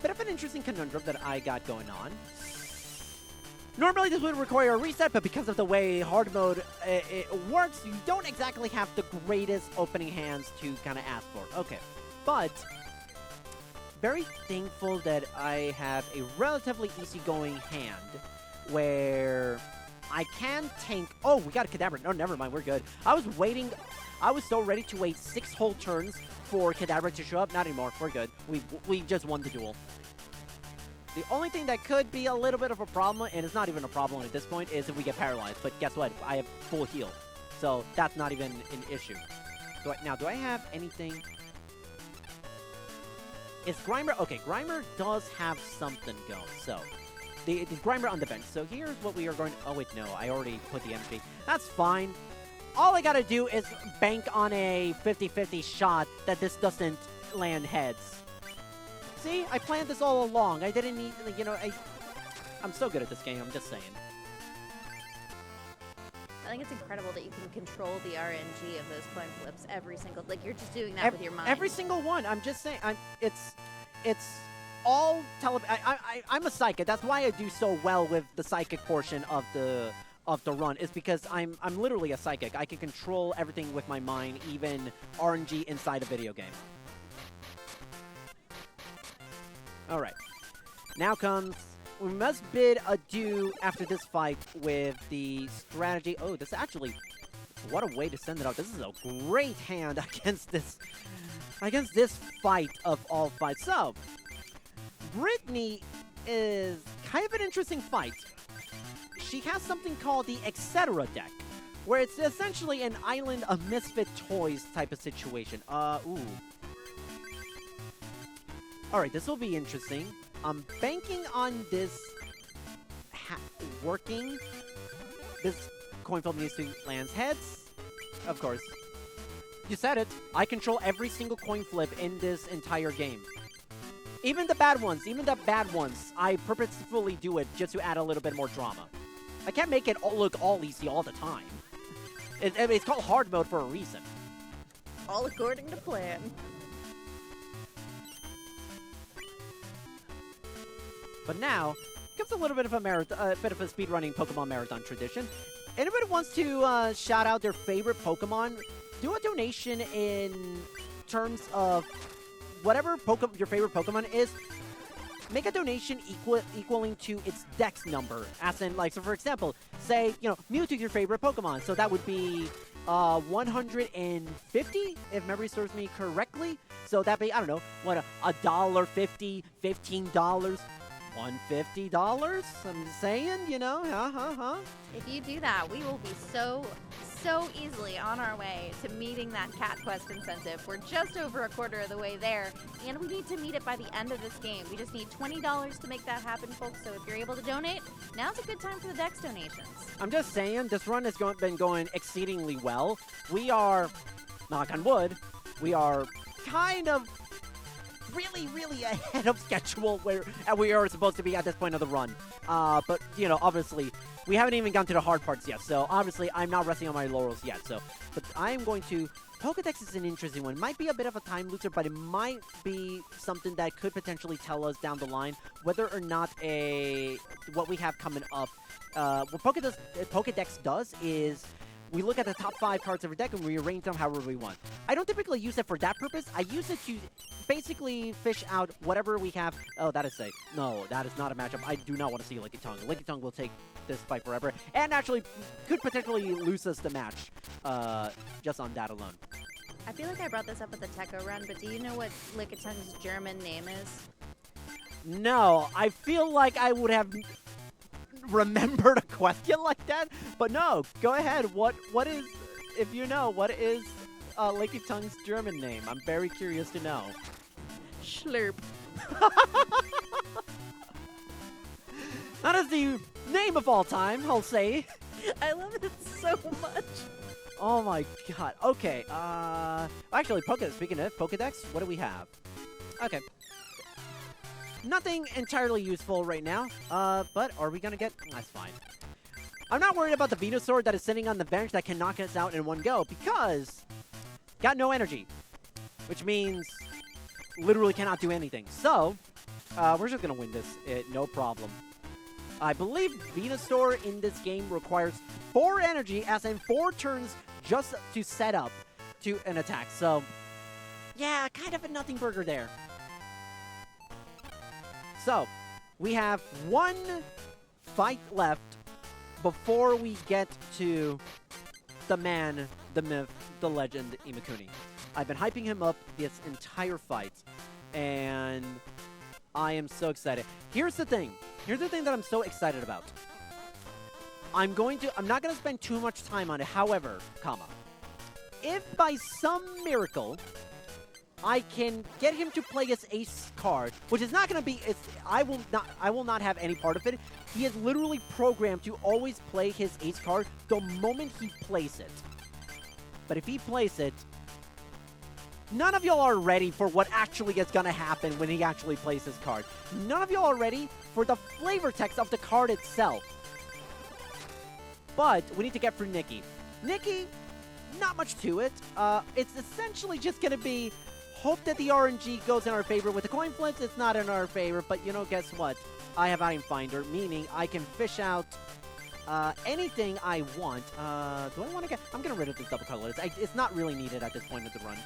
bit of an interesting conundrum that I got going on. Normally this would require a reset, but because of the way hard mode it works, you don't exactly have the greatest opening hands to kind of ask for. Okay, but very thankful that I have a relatively easygoing hand where I can tank. Oh, we got a Kadabra. No, never mind. We're good. I was so ready to wait 6 whole turns for Kadabra to show up. Not anymore. We're good. We just won the duel. The only thing that could be a little bit of a problem, and it's not even a problem at this point, is if we get paralyzed. But guess what? I have full heal. So that's not even an issue. Do I have anything? Is Grimer... Okay, Grimer does have something going. So, the Grimer on the bench. So here's what we are going to... Oh, wait, no. I already put the energy. That's fine. All I gotta do is bank on a 50-50 shot that this doesn't land heads. See? I planned this all along. I didn't need... I'm so good at this game. I'm just saying. I think it's incredible that you can control the RNG of those coin flips every single... Like, you're just doing that with your mind. Every single one. I'm just saying. It's all I'm a psychic. That's why I do so well with the psychic portion of the run, is because I'm literally a psychic. I can control everything with my mind, even RNG inside a video game. All right. Now comes... We must bid adieu after this fight with the strategy. Oh, this actually... What a way to send it out. This is a great hand against this fight of all fights. So, Brittany is kind of an interesting fight. She has something called the Etc. deck, where it's essentially an island of misfit toys type of situation. Ooh. Alright, this will be interesting. I'm banking on this working. This coin flip needs to land heads. Of course. You said it. I control every single coin flip in this entire game. Even the bad ones, I purposefully do it just to add a little bit more drama. I can't make it look all easy all the time. It's called hard mode for a reason. All according to plan. But now comes a little bit of a speedrunning Pokemon marathon tradition. Anybody wants to shout out their favorite Pokemon? Do a donation in terms of whatever your favorite Pokemon is. Make a donation equaling to its dex number. As in, like, so for example, say, Mewtwo's your favorite Pokemon. So that would be 150, if memory serves me correctly. So that'd be, I don't know, what, $1.50, $15, $150? I'm saying, If you do that, we will be so easily on our way to meeting that Cat Quest incentive. We're just over a quarter of the way there, and we need to meet it by the end of this game. We just need $20 to make that happen, folks. So if you're able to donate, now's a good time for the Dex donations. I'm just saying, this run has been going exceedingly well. We are, knock on wood, we are kind of really, really ahead of schedule where we are supposed to be at this point of the run. But, obviously, we haven't even gotten to the hard parts yet, so obviously I'm not resting on my laurels yet. But I am going to... Pokedex is an interesting one. It might be a bit of a time loser, but it might be something that could potentially tell us down the line whether or not what we have coming up. What Pokedex does is we look at the top 5 cards of our deck and we arrange them however we want. I don't typically use it for that purpose. I use it to basically fish out whatever we have. Oh, that is safe. No, that is not a matchup. I do not want to see Lickitung. Lickitung will take this fight forever and actually could potentially lose us the match just on that alone. I feel like I brought this up at the Techo run, but do you know what Lickitung's German name is? No, I feel like I would have remembered a question like that, but no, go ahead. What is, if you know, what is Lickitung's German name? I'm very curious to know. Schlurp. That is the name of all time, I'll say. I love it so much. Oh my god. Okay, actually, speaking of Pokedex, what do we have? Okay. Nothing entirely useful right now, but are we gonna get... That's fine. I'm not worried about the Venusaur that is sitting on the bench that can knock us out in one go, because... Got no energy. Which means... Literally cannot do anything. So, we're just gonna win this, no problem. I believe Venusaur in this game requires 4 energy, as in 4 turns just to set up to an attack. So, yeah, kind of a nothing burger there. So, we have 1 fight left before we get to the man, the myth, the legend, Imakuni. I've been hyping him up this entire fight, and I am so excited. Here's the thing. Here's the thing that I'm so excited about. I'm not going to spend too much time on it. However, if by some miracle I can get him to play his ace card, which is not going to be, I will not have any part of it. He is literally programmed to always play his ace card the moment he plays it. But if he plays it, none of y'all are ready for what actually is going to happen when he actually plays his card. None of y'all are ready for the flavor text of the card itself. But we need to get through Nikki. Nikki, not much to it. It's essentially just going to be hope that the RNG goes in our favor. With the coin flips, it's not in our favor. But, guess what? I have Item Finder, meaning I can fish out anything I want. Do I want to get... I'm getting rid of this double colorless. It's not really needed at this point of the run.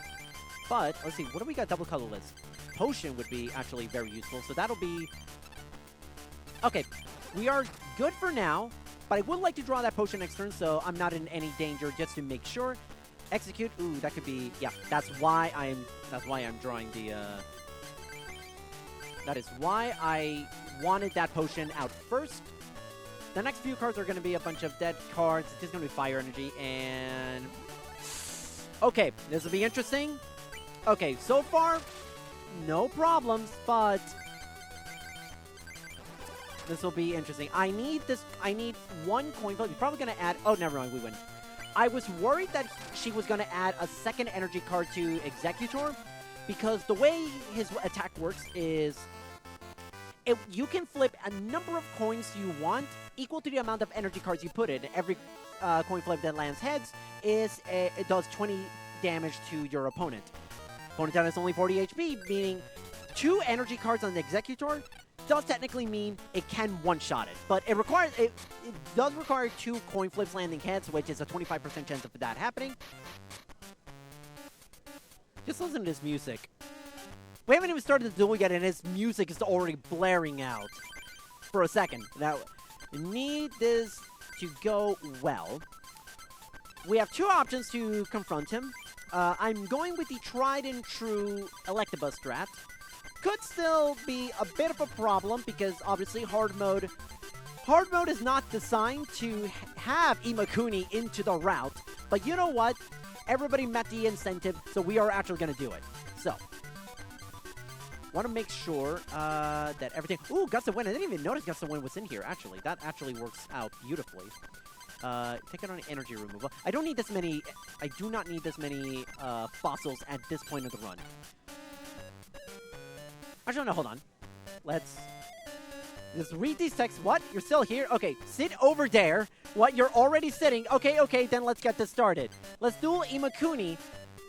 But, let's see, what do we got double colorless? Potion would be actually very useful, so that'll be... Okay, we are good for now, but I would like to draw that potion next turn, so I'm not in any danger, just to make sure. Execute, ooh, that could be... Yeah, that's why I'm drawing the... That is why I wanted that potion out first. The next few cards are going to be a bunch of dead cards. It's just going to be fire energy, and... Okay, this will be interesting. Okay, so far, no problems, but this will be interesting. I need 1 coin flip. You're probably going to add... Oh, never mind, we win. I was worried that she was going to add a second energy card to Executor, because the way his attack works is you can flip a number of coins you want equal to the amount of energy cards you put in. Every coin flip that lands heads it does 20 damage to your opponent. Opponent down is only 40 HP, meaning 2 energy cards on the Executor does technically mean it can one-shot it, but it does require 2 coin flips landing heads, which is a 25% chance of that happening. Just listen to this music. We haven't even started the duel yet, and his music is already blaring out. For a second. Now, need this to go well. We have 2 options to confront him. I'm going with the tried and true Electabuzz strat. Could still be a bit of a problem because obviously hard mode is not designed to have Imakuni into the route. But you know what? Everybody met the incentive, so we are actually going to do it. So, want to make sure that everything... Ooh, Guts of Wind. I didn't even notice Guts of Wind was in here, actually. That actually works out beautifully. Take it on energy removal. I don't need this many... I do not need this many fossils at this point of the run. Actually, no, hold on. Let's just read these texts. What? You're still here? Okay, sit over there. What? You're already sitting. Okay, then let's get this started. Let's duel Imakuni.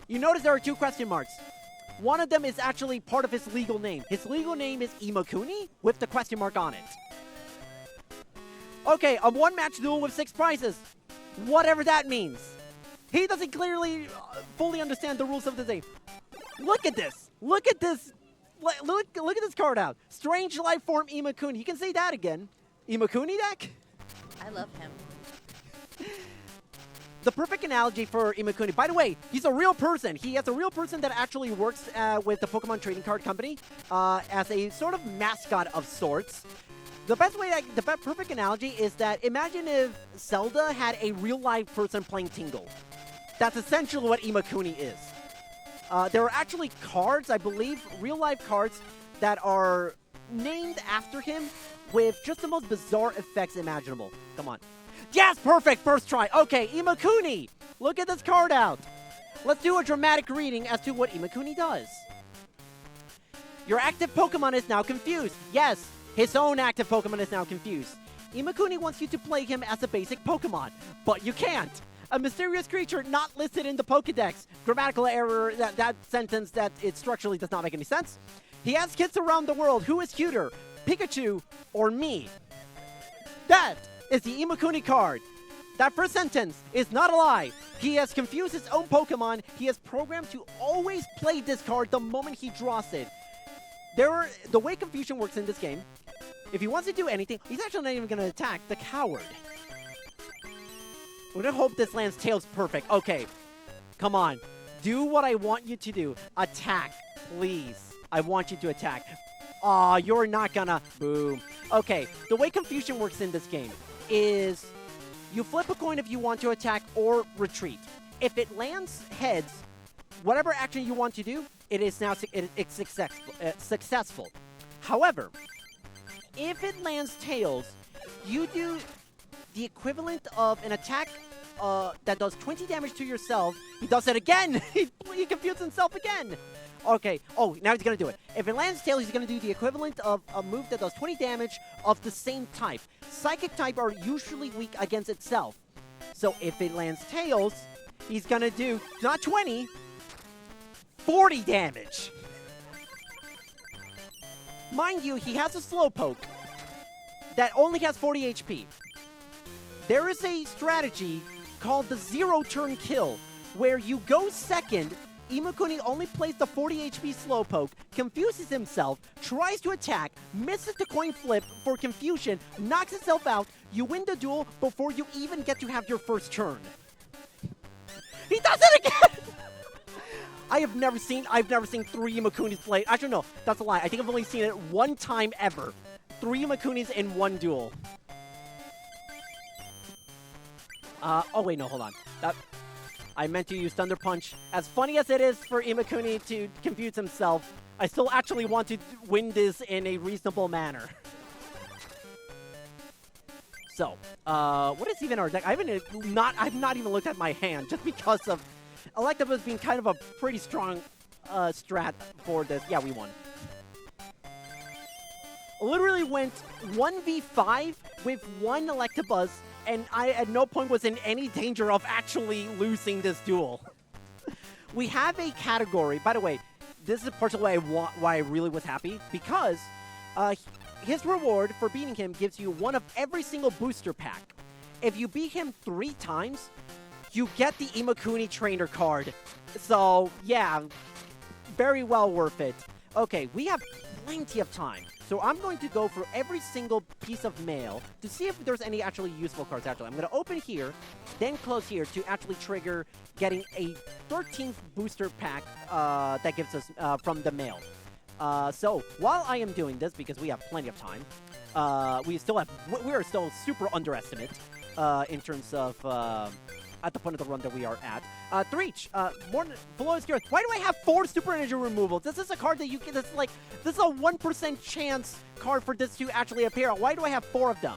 You notice there are 2 question marks. One of them is actually part of his legal name. His legal name is Imakuni with the question mark on it. Okay, a 1-match duel with 6 prizes. Whatever that means. He doesn't clearly fully understand the rules of the game. Look at this. Look at this. Look at this card out. Strange life form Imakuni. You can say that again. Imakuni deck? I love him. The perfect analogy for Imakuni. By the way, he's a real person. He is a real person that actually works with the Pokemon Trading Card Company as a sort of mascot of sorts. The perfect analogy is that imagine if Zelda had a real-life person playing Tingle. That's essentially what Imakuni is. There are actually cards, I believe, real-life cards that are named after him with just the most bizarre effects imaginable. Come on. Yes, perfect, first try. Okay, Imakuni. Look at this card out. Let's do a dramatic reading as to what Imakuni does. Your active Pokemon is now confused. Yes, his own active Pokemon is now confused. Imakuni wants you to play him as a basic Pokemon, but you can't. A mysterious creature not listed in the Pokedex. Grammatical error, that sentence that it structurally does not make any sense. He has kids around the world. Who is cuter, Pikachu or me? That is the Imakuni card. That first sentence is not a lie. He has confused his own Pokemon. He is programmed to always play this card the moment he draws it. The way confusion works in this game, if he wants to do anything, he's actually not even going to attack the coward. We're going to hope this lands Tails perfect. Okay, come on. Do what I want you to do. Attack, please. I want you to attack. Aw, you're not gonna. Boom. Okay, the way confusion works in this game is you flip a coin if you want to attack or retreat. If it lands heads, whatever action you want to do, it is now successful. However, if it lands tails, you do the equivalent of an attack that does 20 damage to yourself. He does it again. he confused himself again. Okay. Oh, now he's going to do it. If it lands tails, he's going to do the equivalent of a move that does 20 damage of the same type. Psychic type are usually weak against itself. So if it lands tails, he's going to do not 20, 40 damage. Mind you, he has a Slowpoke that only has 40 HP. There is a strategy called the zero-turn kill, where you go second, Imakuni only plays the 40 HP Slowpoke, confuses himself, tries to attack, misses the coin flip for confusion, knocks himself out, you win the duel before you even get to have your first turn. He does it again! I've never seen 3 Imakunis play. Actually, no, that's a lie. I think I've only seen it one time ever. 3 Imakunis in one duel. Oh wait, no, hold on. I meant to use Thunder Punch. As funny as it is for Imakuni to confuse himself, I still actually want to win this in a reasonable manner. So, what is even our deck? I've not even looked at my hand just because of Electabuzz being kind of a pretty strong strat for this. Yeah, we won. Literally went 1v5 with 1 Electabuzz, and I at no point was in any danger of actually losing this duel. We have a category. By the way, this is partially why I really was happy, because his reward for beating him gives you one of every single booster pack. If you beat him 3 times, you get the Imakuni trainer card. So, yeah, very well worth it. Okay, we have plenty of time. So I'm going to go for every single piece of mail to see if there's any actually useful cards actually. I'm going to open here, then close here to actually trigger getting a 13th booster pack that gives us from the mail. So while I am doing this, because we have plenty of time, we are still super underestimate in terms of at the point of the run that we are at. Threach, more Veloi's Gear. Why do I have 4 super energy removals? This is a card that you can, this is a 1% chance card for this to actually appear. Why do I have 4 of them?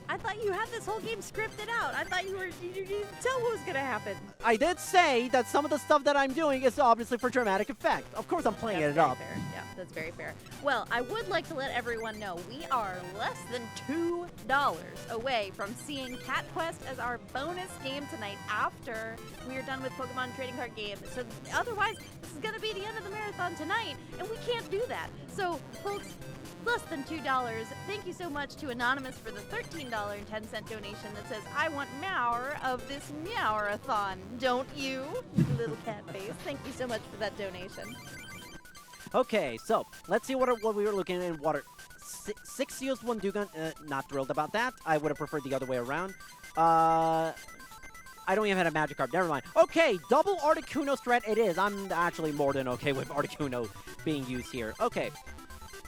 I thought you had this whole game scripted out. I thought you didn't tell what was gonna happen. I did say that some of the stuff that I'm doing is obviously for dramatic effect. Of course I'm playing it up. Fair. Yeah, that's very fair. Well, I would like to let everyone know we are less than $2 away from seeing Cat Quest as our bonus game tonight after we are done with Pokemon trading card games. So otherwise, this is gonna be the end of the marathon tonight, and we can't do that. So, folks, less than $2. Thank you so much to Anonymous for the $13.10 donation that says, I want more of this Meow-a-thon, don't you? Little cat face. Thank you so much for that donation. Okay, so let's see what we were looking at in water. 6 seals, 1 Dugan. Not thrilled about that. I would have preferred the other way around. I don't even have a magic card. Never mind. Okay, double Articuno strat it is. I'm actually more than okay with Articuno being used here. Okay.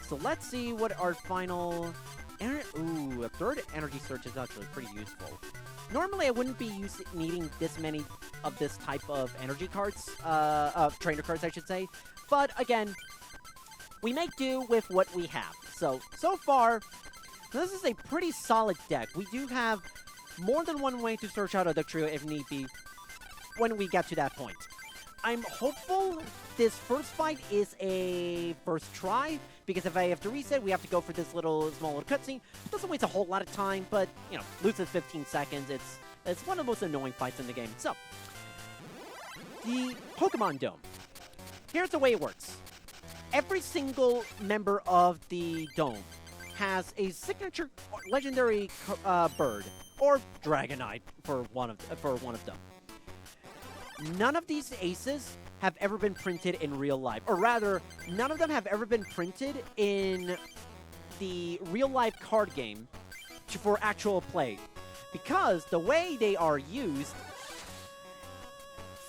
So let's see what our final... Ooh, a 3rd energy search is actually pretty useful. Normally, I wouldn't be needing this many of this type of energy cards, trainer cards, I should say. But again, we make do with what we have. So far, this is a pretty solid deck. We do have more than one way to search out a deck trio if need be when we get to that point. I'm hopeful this first fight is a first try, because if I have to reset, we have to go for this small little cutscene. It doesn't waste a whole lot of time, but, you know, loses 15 seconds. It's one of the most annoying fights in the game. So, the Pokemon Dome. Here's the way it works. Every single member of the Dome has a signature legendary bird, or Dragonite for one of them. None of these aces have ever been printed in real life. Or rather, none of them have ever been printed in the real-life card game for actual play. Because the way they are used,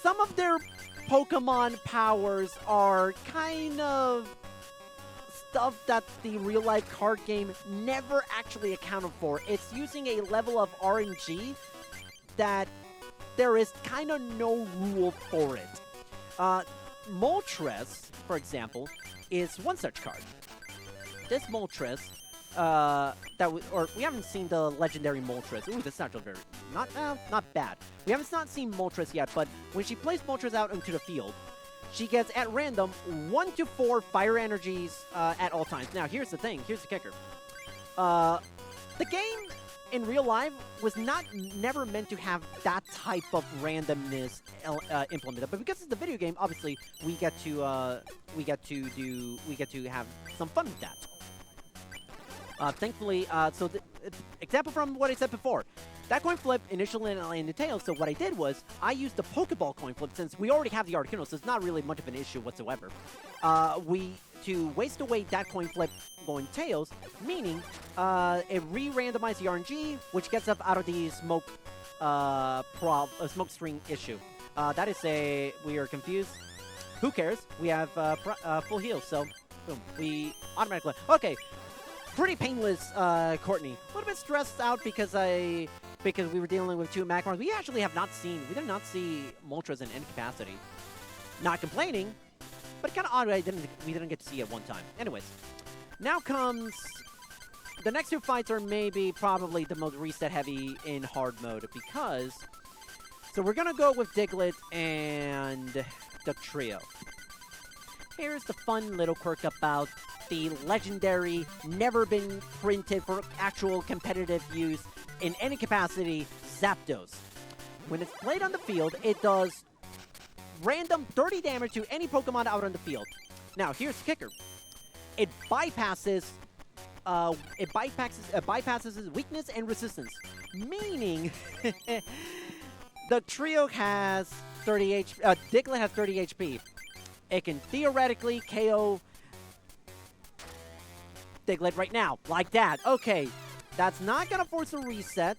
some of their Pokemon powers are kind of stuff that the real-life card game never actually accounted for. It's using a level of RNG that there is kind of no rule for it. Moltres, for example, is one such card. This Moltres, we haven't seen the legendary Moltres. Ooh, this is actually not bad. We haven't seen Moltres yet, but when she plays Moltres out into the field, she gets at random 1 to 4 fire energies at all times. Now, here's the thing. Here's the kicker. The game in real life was never meant to have that type of randomness implemented, but because it's the video game, obviously we get to have some fun with that. Thankfully, so example from what I said before, that coin flip initially in the tail. So what I did was I used the Pokeball coin flip since we already have the Articuno, so it's not really much of an issue whatsoever. To waste away that coin flip going tails, meaning it re-randomized the RNG, which gets up out of the smoke smoke string issue. That is we are confused. Who cares? We have full heal, so boom, we automatically. Okay, pretty painless, Courtney. A little bit stressed out because we were dealing with 2 Magmars. We did not see Moltres in any capacity. Not complaining, but kind of odd we didn't get to see it one time. Anyways, now comes the next 2 fights are probably the most reset heavy in hard mode because. So we're gonna go with Diglett and the trio. Here's the fun little quirk about the legendary, never been printed for actual competitive use in any capacity, Zapdos. When it's played on the field, it does random 30 damage to any Pokemon out on the field. Now, here's the kicker. It bypasses it bypasses his weakness and resistance, meaning the trio has 30 HP. Diglett has 30 HP. It can theoretically KO Diglett right now, like that. Okay, that's not gonna force a reset.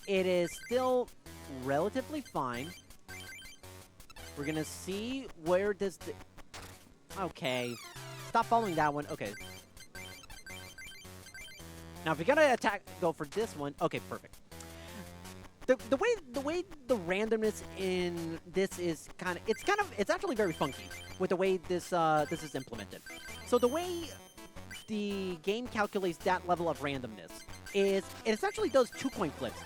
It is still relatively fine. We're gonna see where this... Okay. Stop following that one. Okay. Now, if you're gonna go for this one... Okay, perfect. The way the randomness in this is it's actually very funky with the way this is implemented. So the way the game calculates that level of randomness is it essentially does 2 coin flips.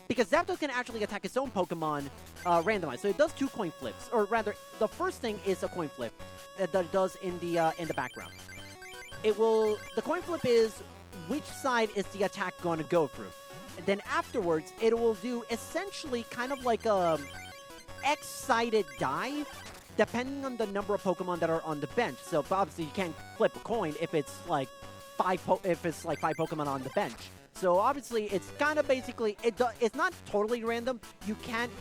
Because Zapdos can actually attack its own Pokemon randomized. So it does 2 coin flips. Or rather, the first thing is a coin flip that it does in the background. The coin flip is which side is the attack going to go through. And then afterwards, it will do essentially kind of like a X-sided die, depending on the number of Pokemon that are on the bench. So obviously you can't flip a coin if it's like 5 Pokemon on the bench. So obviously it's kind of basically it's not totally random.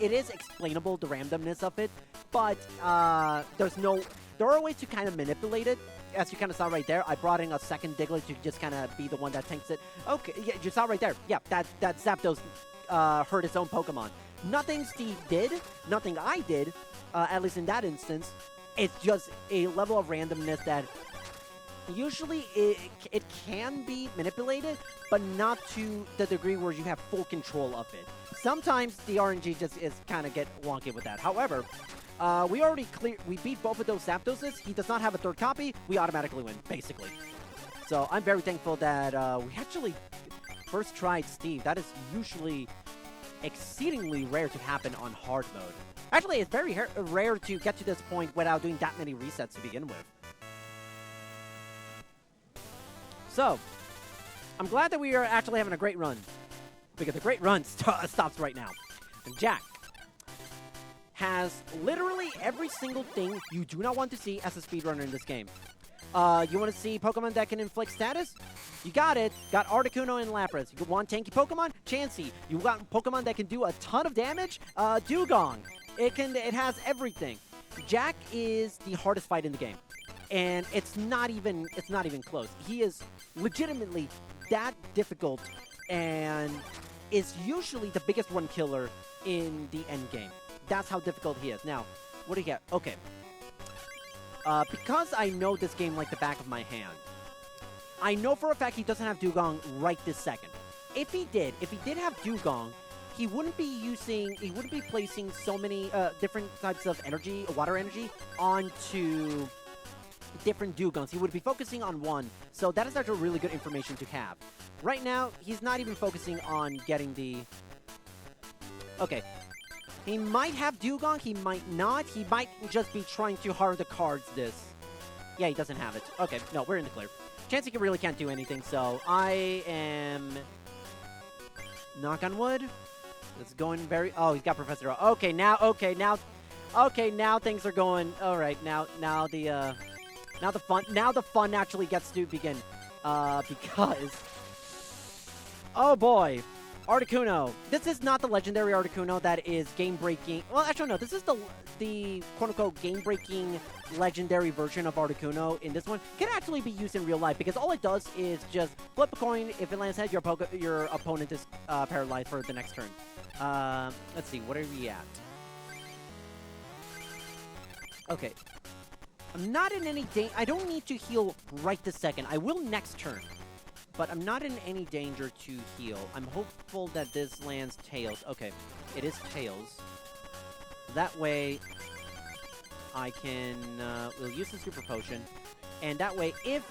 It is explainable, the randomness of it, but there are ways to kind of manipulate it. As you kind of saw right there, I brought in a second Diglett to just kind of be the one that tanks it. Okay, yeah, you saw right there. Yeah, that Zapdos hurt its own Pokemon. Nothing Steve did, nothing I did, at least in that instance. It's just a level of randomness that usually it can be manipulated, but not to the degree where you have full control of it. Sometimes the RNG just is kind of get wonky with that. However, we beat both of those Zapdoses. He does not have a third copy. We automatically win, basically. So I'm very thankful that we actually first tried Steve. That is usually exceedingly rare to happen on hard mode. Actually, it's very rare to get to this point without doing that many resets to begin with. So, I'm glad that we are actually having a great run, because the great run stops right now. And Jack has literally every single thing you do not want to see as a speedrunner in this game. You want to see Pokemon that can inflict status? You got it. Got Articuno and Lapras. You want tanky Pokemon? Chansey. You got Pokemon that can do a ton of damage? Dugong. It has everything. Jack is the hardest fight in the game. And it's not even close. He is legitimately that difficult and is usually the biggest run killer in the end game. That's how difficult he is. Now, what do you get? Okay. Because I know this game like the back of my hand, I know for a fact he doesn't have Dugong right this second. If he did have Dugong, he wouldn't be placing so many different types of energy, water energy, onto different Dugongs. He would be focusing on one, so that is actually really good information to have. Right now, he's not even focusing on getting the... Okay. He might have Dugong, he might not. He might just be trying to hard the cards this. Yeah, he doesn't have it. Okay, no, we're in the clear. Chansey really can't do anything, so I am... Knock on wood. It's going very... Oh, he's got Professor O. Okay, now things are going... Alright, now the fun actually gets to begin. Because... Oh boy. Articuno. This is not the legendary Articuno that is game-breaking. Well, actually, no. This is the quote-unquote game-breaking legendary version of Articuno in this one. Can actually be used in real life because all it does is just flip a coin. If it lands head, your opponent is paralyzed for the next turn. Let's see. What are we at? Okay. I'm not in any danger. I don't need to heal right this second. I will next turn. But I'm not in any danger to heal. I'm hopeful that this lands Tails. Okay, it is Tails. That way, I can... we'll use the Super Potion. And that way, if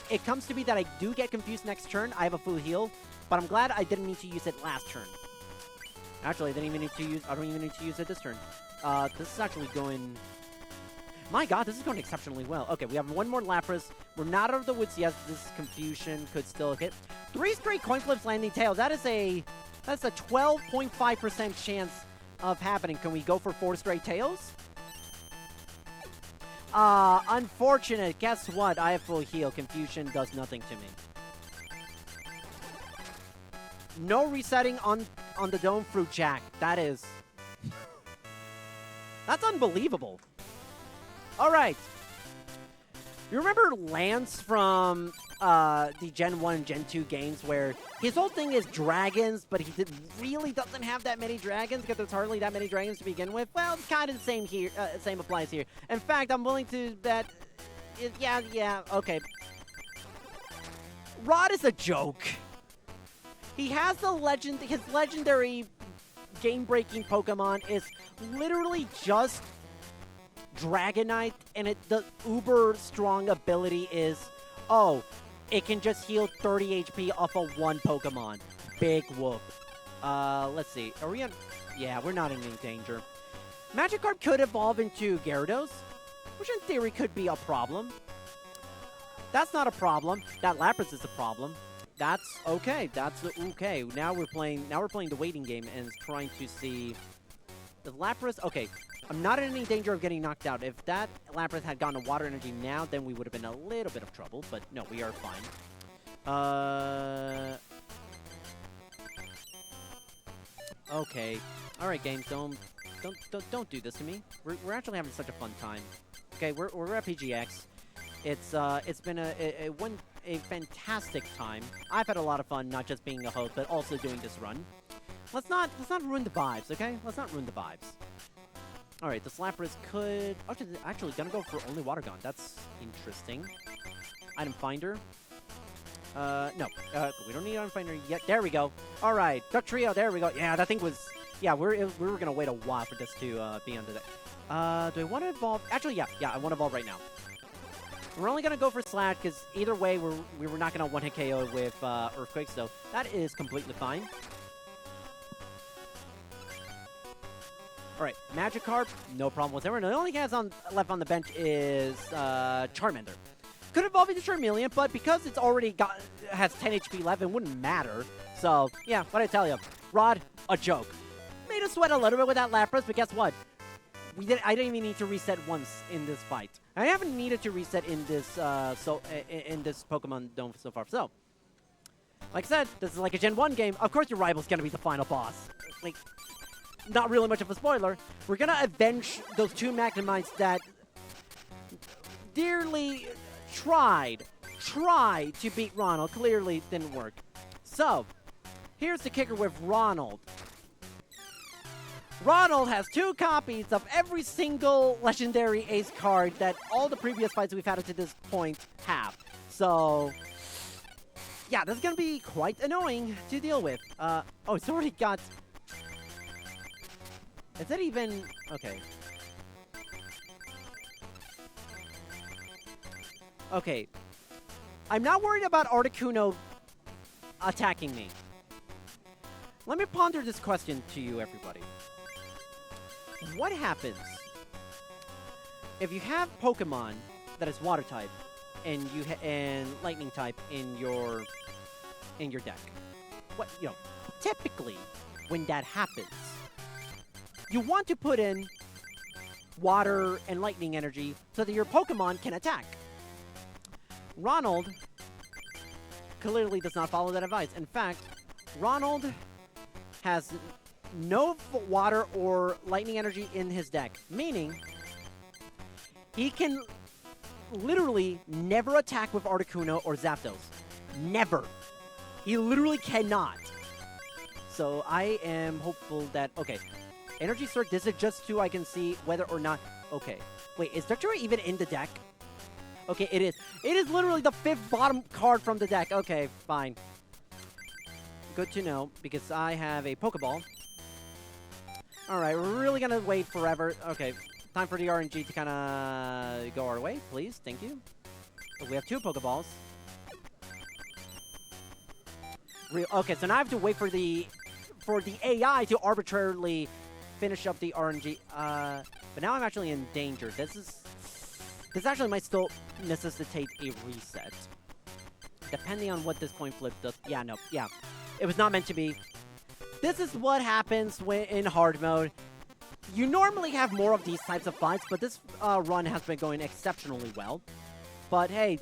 it comes to be that I do get confused next turn, I have a full heal. But I'm glad I didn't need to use it last turn. Actually, I don't even need to use it this turn. This is actually going... My god, this is going exceptionally well. Okay, we have one more Lapras. We're not out of the woods yet. This Confusion could still hit. 3 straight coin flips landing Tails. That's a 12.5% chance of happening. Can we go for 4 straight Tails? Unfortunate. Guess what? I have full heal. Confusion does nothing to me. No resetting on the Dome Fruit Jack. That is... That's unbelievable. All right. You remember Lance from the Gen 1 and Gen 2 games where his whole thing is dragons, but he really doesn't have that many dragons because there's hardly that many dragons to begin with? Well, it's kind of the same here. Same applies here. In fact, I'm willing to bet... Yeah, okay. Rod is a joke. He has his legendary game-breaking Pokemon is literally just Dragonite, and the uber strong ability is, oh, it can just heal 30 HP off of one Pokemon. Big whoop. Let's see. Are we on? Yeah, we're not in any danger. Magikarp could evolve into Gyarados, which in theory could be a problem. That's not a problem. That Lapras is a problem. That's okay. That's okay. Now we're playing the waiting game and trying to see the Lapras. Okay, I'm not in any danger of getting knocked out. If that Lapras had gone to Water Energy now, then we would have been a little bit of trouble. But no, we are fine. Okay. All right, games. Don't do this to me. We're actually having such a fun time. Okay, we're at PGX. It's been a fantastic time. I've had a lot of fun, not just being a host, but also doing this run. Let's not ruin the vibes, okay? Let's not ruin the vibes. All right, this Lapras could actually gonna go for only Water Gun. That's interesting. Item Finder. No. We don't need Item Finder yet. There we go. All right, Duck Trio. There we go. Yeah, that thing was. Yeah, we were gonna wait a while for this to be under that. Do I want to evolve? Actually, yeah, I want to evolve right now. We're only going to go for Slash because either way, we were not going to one-hit KO with Earthquake, so that is completely fine. All right, Magikarp, no problem whatsoever. The only guy left on the bench is Charmander. Could evolve into Charmeleon, but because it's already has 10 HP left, it wouldn't matter. So, yeah, what I tell you, Rod, a joke. Made us sweat a little bit with that Lapras, but guess what? I didn't even need to reset once in this fight. I haven't needed to reset in this in this Pokemon Dome so far. So, like I said, this is like a Gen 1 game. Of course your rival's gonna be the final boss. Like, not really much of a spoiler. We're gonna avenge those two Magnemites that dearly tried to beat Ronald. Clearly didn't work. So, here's the kicker with Ronald. Ronald has 2 copies of every single legendary ace card that all the previous fights we've had up to this point have. So, yeah, this is going to be quite annoying to deal with. Oh, it's already got... Is that even... Okay. Okay. I'm not worried about Articuno attacking me. Let me ponder this question to you, everybody. What happens if you have Pokemon that is Water type and and Lightning type in your deck? What typically when that happens, you want to put in Water and Lightning energy so that your Pokemon can attack. Ronald clearly does not follow that advice. In fact, Ronald has no Water or Lightning energy in his deck, meaning he can literally never attack with Articuno or Zapdos. Never. He literally cannot. So I am hopeful that... Okay. Energy Sword, this is just so I can see whether or not... Okay. Wait, is Dr. even in the deck? Okay, it is. It is literally the 5th bottom card from the deck. Okay, fine. Good to know, because I have a Pokeball. Alright, we're really gonna wait forever. Okay, time for the RNG to kind of go our way, please. Thank you. We have 2 Pokeballs. Okay, so now I have to wait for the AI to arbitrarily finish up the RNG. But now I'm actually in danger. This actually might still necessitate a reset. Depending on what this point flip does. Yeah, no, yeah. It was not meant to be. This is what happens when in hard mode. You normally have more of these types of fights, but this run has been going exceptionally well. But hey,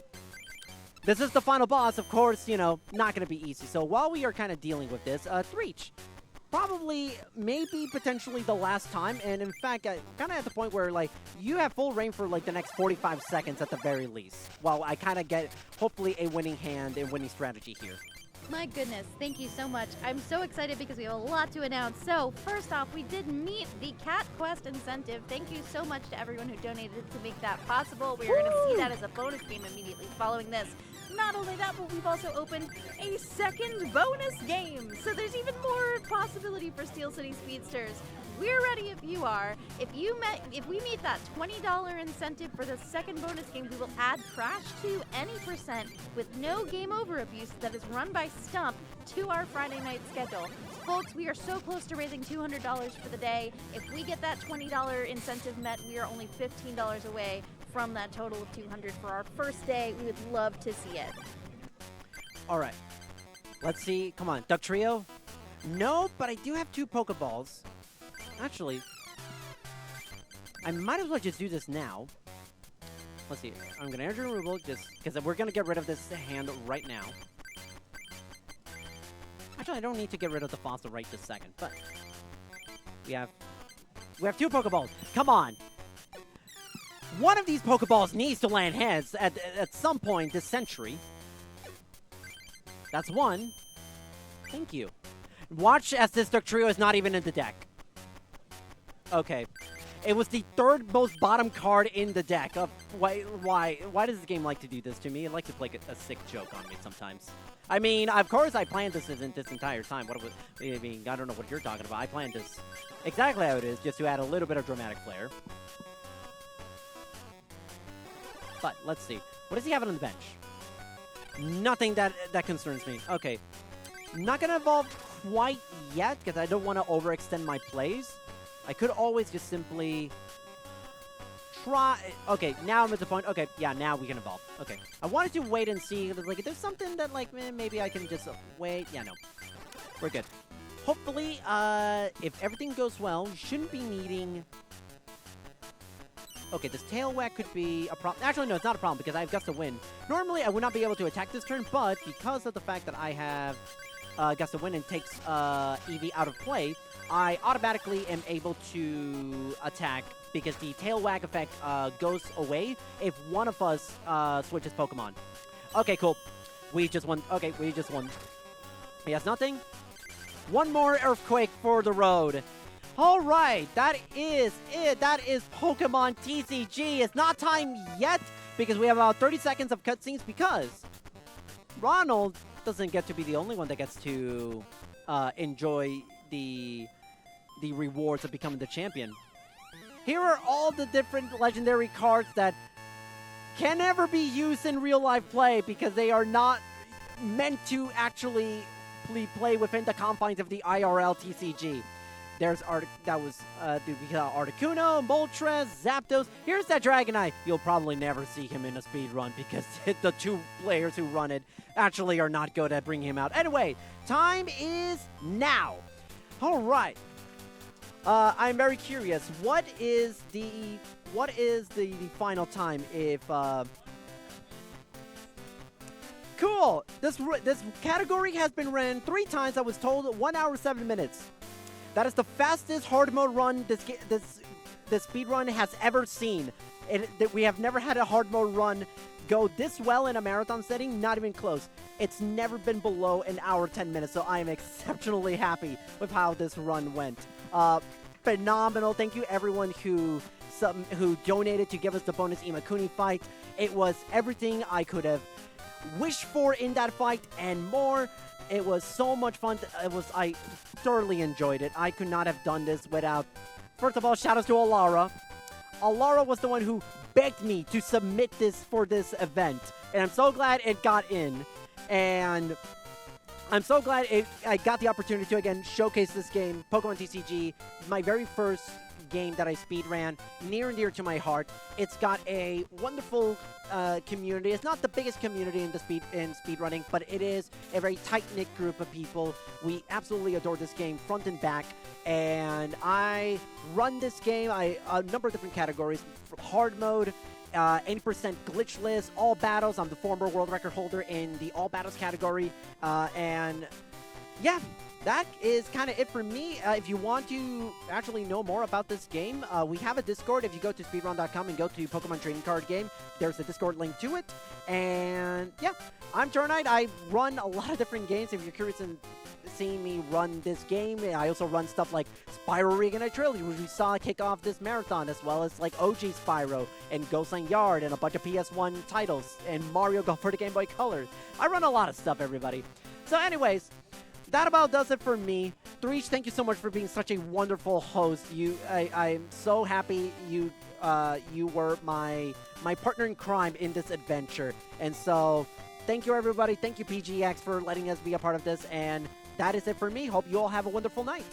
This is the final boss, of course, you know, not going to be easy. So while we are kind of dealing with this, Threach, probably, maybe, potentially the last time. And in fact, kind of at the point where, like, you have full reign for, like, the next 45 seconds at the very least. While I kind of get, hopefully, a winning hand and winning strategy here. My goodness, thank you so much. I'm so excited because we have a lot to announce. So, first off, we did meet the Cat Quest incentive. Thank you so much to everyone who donated to make that possible. We are going to see that as a bonus game immediately following this. Not only that, but we've also opened a second bonus game. So there's even more possibility for Steel City Speedsters. We're ready if you are. If we meet that $20 incentive for the second bonus game, we will add Crash 2 any percent with no game over abuse that is run by Stump to our Friday night schedule. Folks, we are so close to raising $200 for the day. If we get that $20 incentive met, we are only $15 away from that total of $200 for our first day. We would love to see it. All right. Let's see. Come on. Duck Trio? No, but I do have 2 Pokeballs. Actually, I might as well just do this now. Let's see. I'm going to energy removal just because we're going to get rid of this hand right now. Actually, I don't need to get rid of the fossil right this second, but we have 2 Pokeballs. Come on. One of these Pokeballs needs to land heads at some point this century. That's one. Thank you. Watch as this Duck Trio is not even in the deck. Okay. It was the 3rd most bottom card in the deck. Why does this game like to do this to me? It likes to play a sick joke on me sometimes. I mean, of course I planned this entire time. I mean, I don't know what you're talking about. I planned this exactly how it is, just to add a little bit of dramatic flair. But, let's see. What does he have on the bench? Nothing that concerns me. Okay. Not gonna evolve quite yet, because I don't want to overextend my plays. I could always just simply try... Okay, now I'm at the point... Okay, yeah, now we can evolve. Okay. I wanted to wait and see, like, if there's something that, like, maybe I can just wait. Yeah, no. We're good. Hopefully, if everything goes well, you shouldn't be needing... Okay, this tail whack could be a problem. Actually, no, it's not a problem, because I have Gust of Wind. Normally, I would not be able to attack this turn, but because of the fact that I have Gust of Wind and takes Eevee out of play, I automatically am able to attack because the tail whack effect goes away if one of us switches Pokemon. Okay, cool. We just won. Okay, we just won. He has nothing. One more Earthquake for the road. All right, that is it. That is Pokemon TCG. It's not time yet because we have about 30 seconds of cutscenes because Ronald doesn't get to be the only one that gets to enjoy the rewards of becoming the champion. Here are all the different legendary cards that can never be used in real life play because they are not meant to actually play within the confines of the IRL TCG. There's Articuno, Moltres, Zapdos. Here's that Dragonite. You'll probably never see him in a speed run because the 2 players who run it actually are not good at bringing him out. Anyway, time is now. All right. I'm very curious. What is the final time if Cool. This category has been ran 3 times. I was told 1 hour 7 minutes. That is the fastest hard mode run this speed run has ever seen. We have never had a hard mode run go this well in a marathon setting. Not even close. It's never been below 1 hour 10 minutes. So I am exceptionally happy with how this run went. Phenomenal. Thank you everyone who donated to give us the bonus Imakumi fight. It was everything I could have wished for in that fight and more. It was so much fun. I thoroughly enjoyed it. I could not have done this without... First of all, shout out to Alara. Alara was the one who begged me to submit this for this event. And I'm so glad it got in. And I'm so glad I got the opportunity to, again, showcase this game, Pokemon TCG, my very first game that I speed ran, near and dear to my heart. It's got a wonderful community. It's not the biggest community in speedrunning, but it is a very tight-knit group of people. We absolutely adore this game front and back, and I run this game a number of different categories: hard mode, 80% glitchless, all battles. I'm the former world record holder in the all battles category. And yeah, that is kind of it for me. If you want to actually know more about this game, we have a Discord. If you go to speedrun.com and go to Pokemon Trading Card Game, there's a Discord link to it. And yeah, I'm Toronite. I run a lot of different games. If you're curious in seeing me run this game, I also run stuff like Spyro Reignite Trilogy, which we saw kick off this marathon, as well as like OG Spyro and Ghostline Yard and a bunch of PS1 titles and Mario Golf for the Game Boy Color. I run a lot of stuff, everybody. So anyways, that about does it for me. Threach, thank you so much for being such a wonderful host. I'm so happy you were my partner in crime in this adventure. And so, thank you everybody. Thank you PGX for letting us be a part of this. And that is it for me. Hope you all have a wonderful night.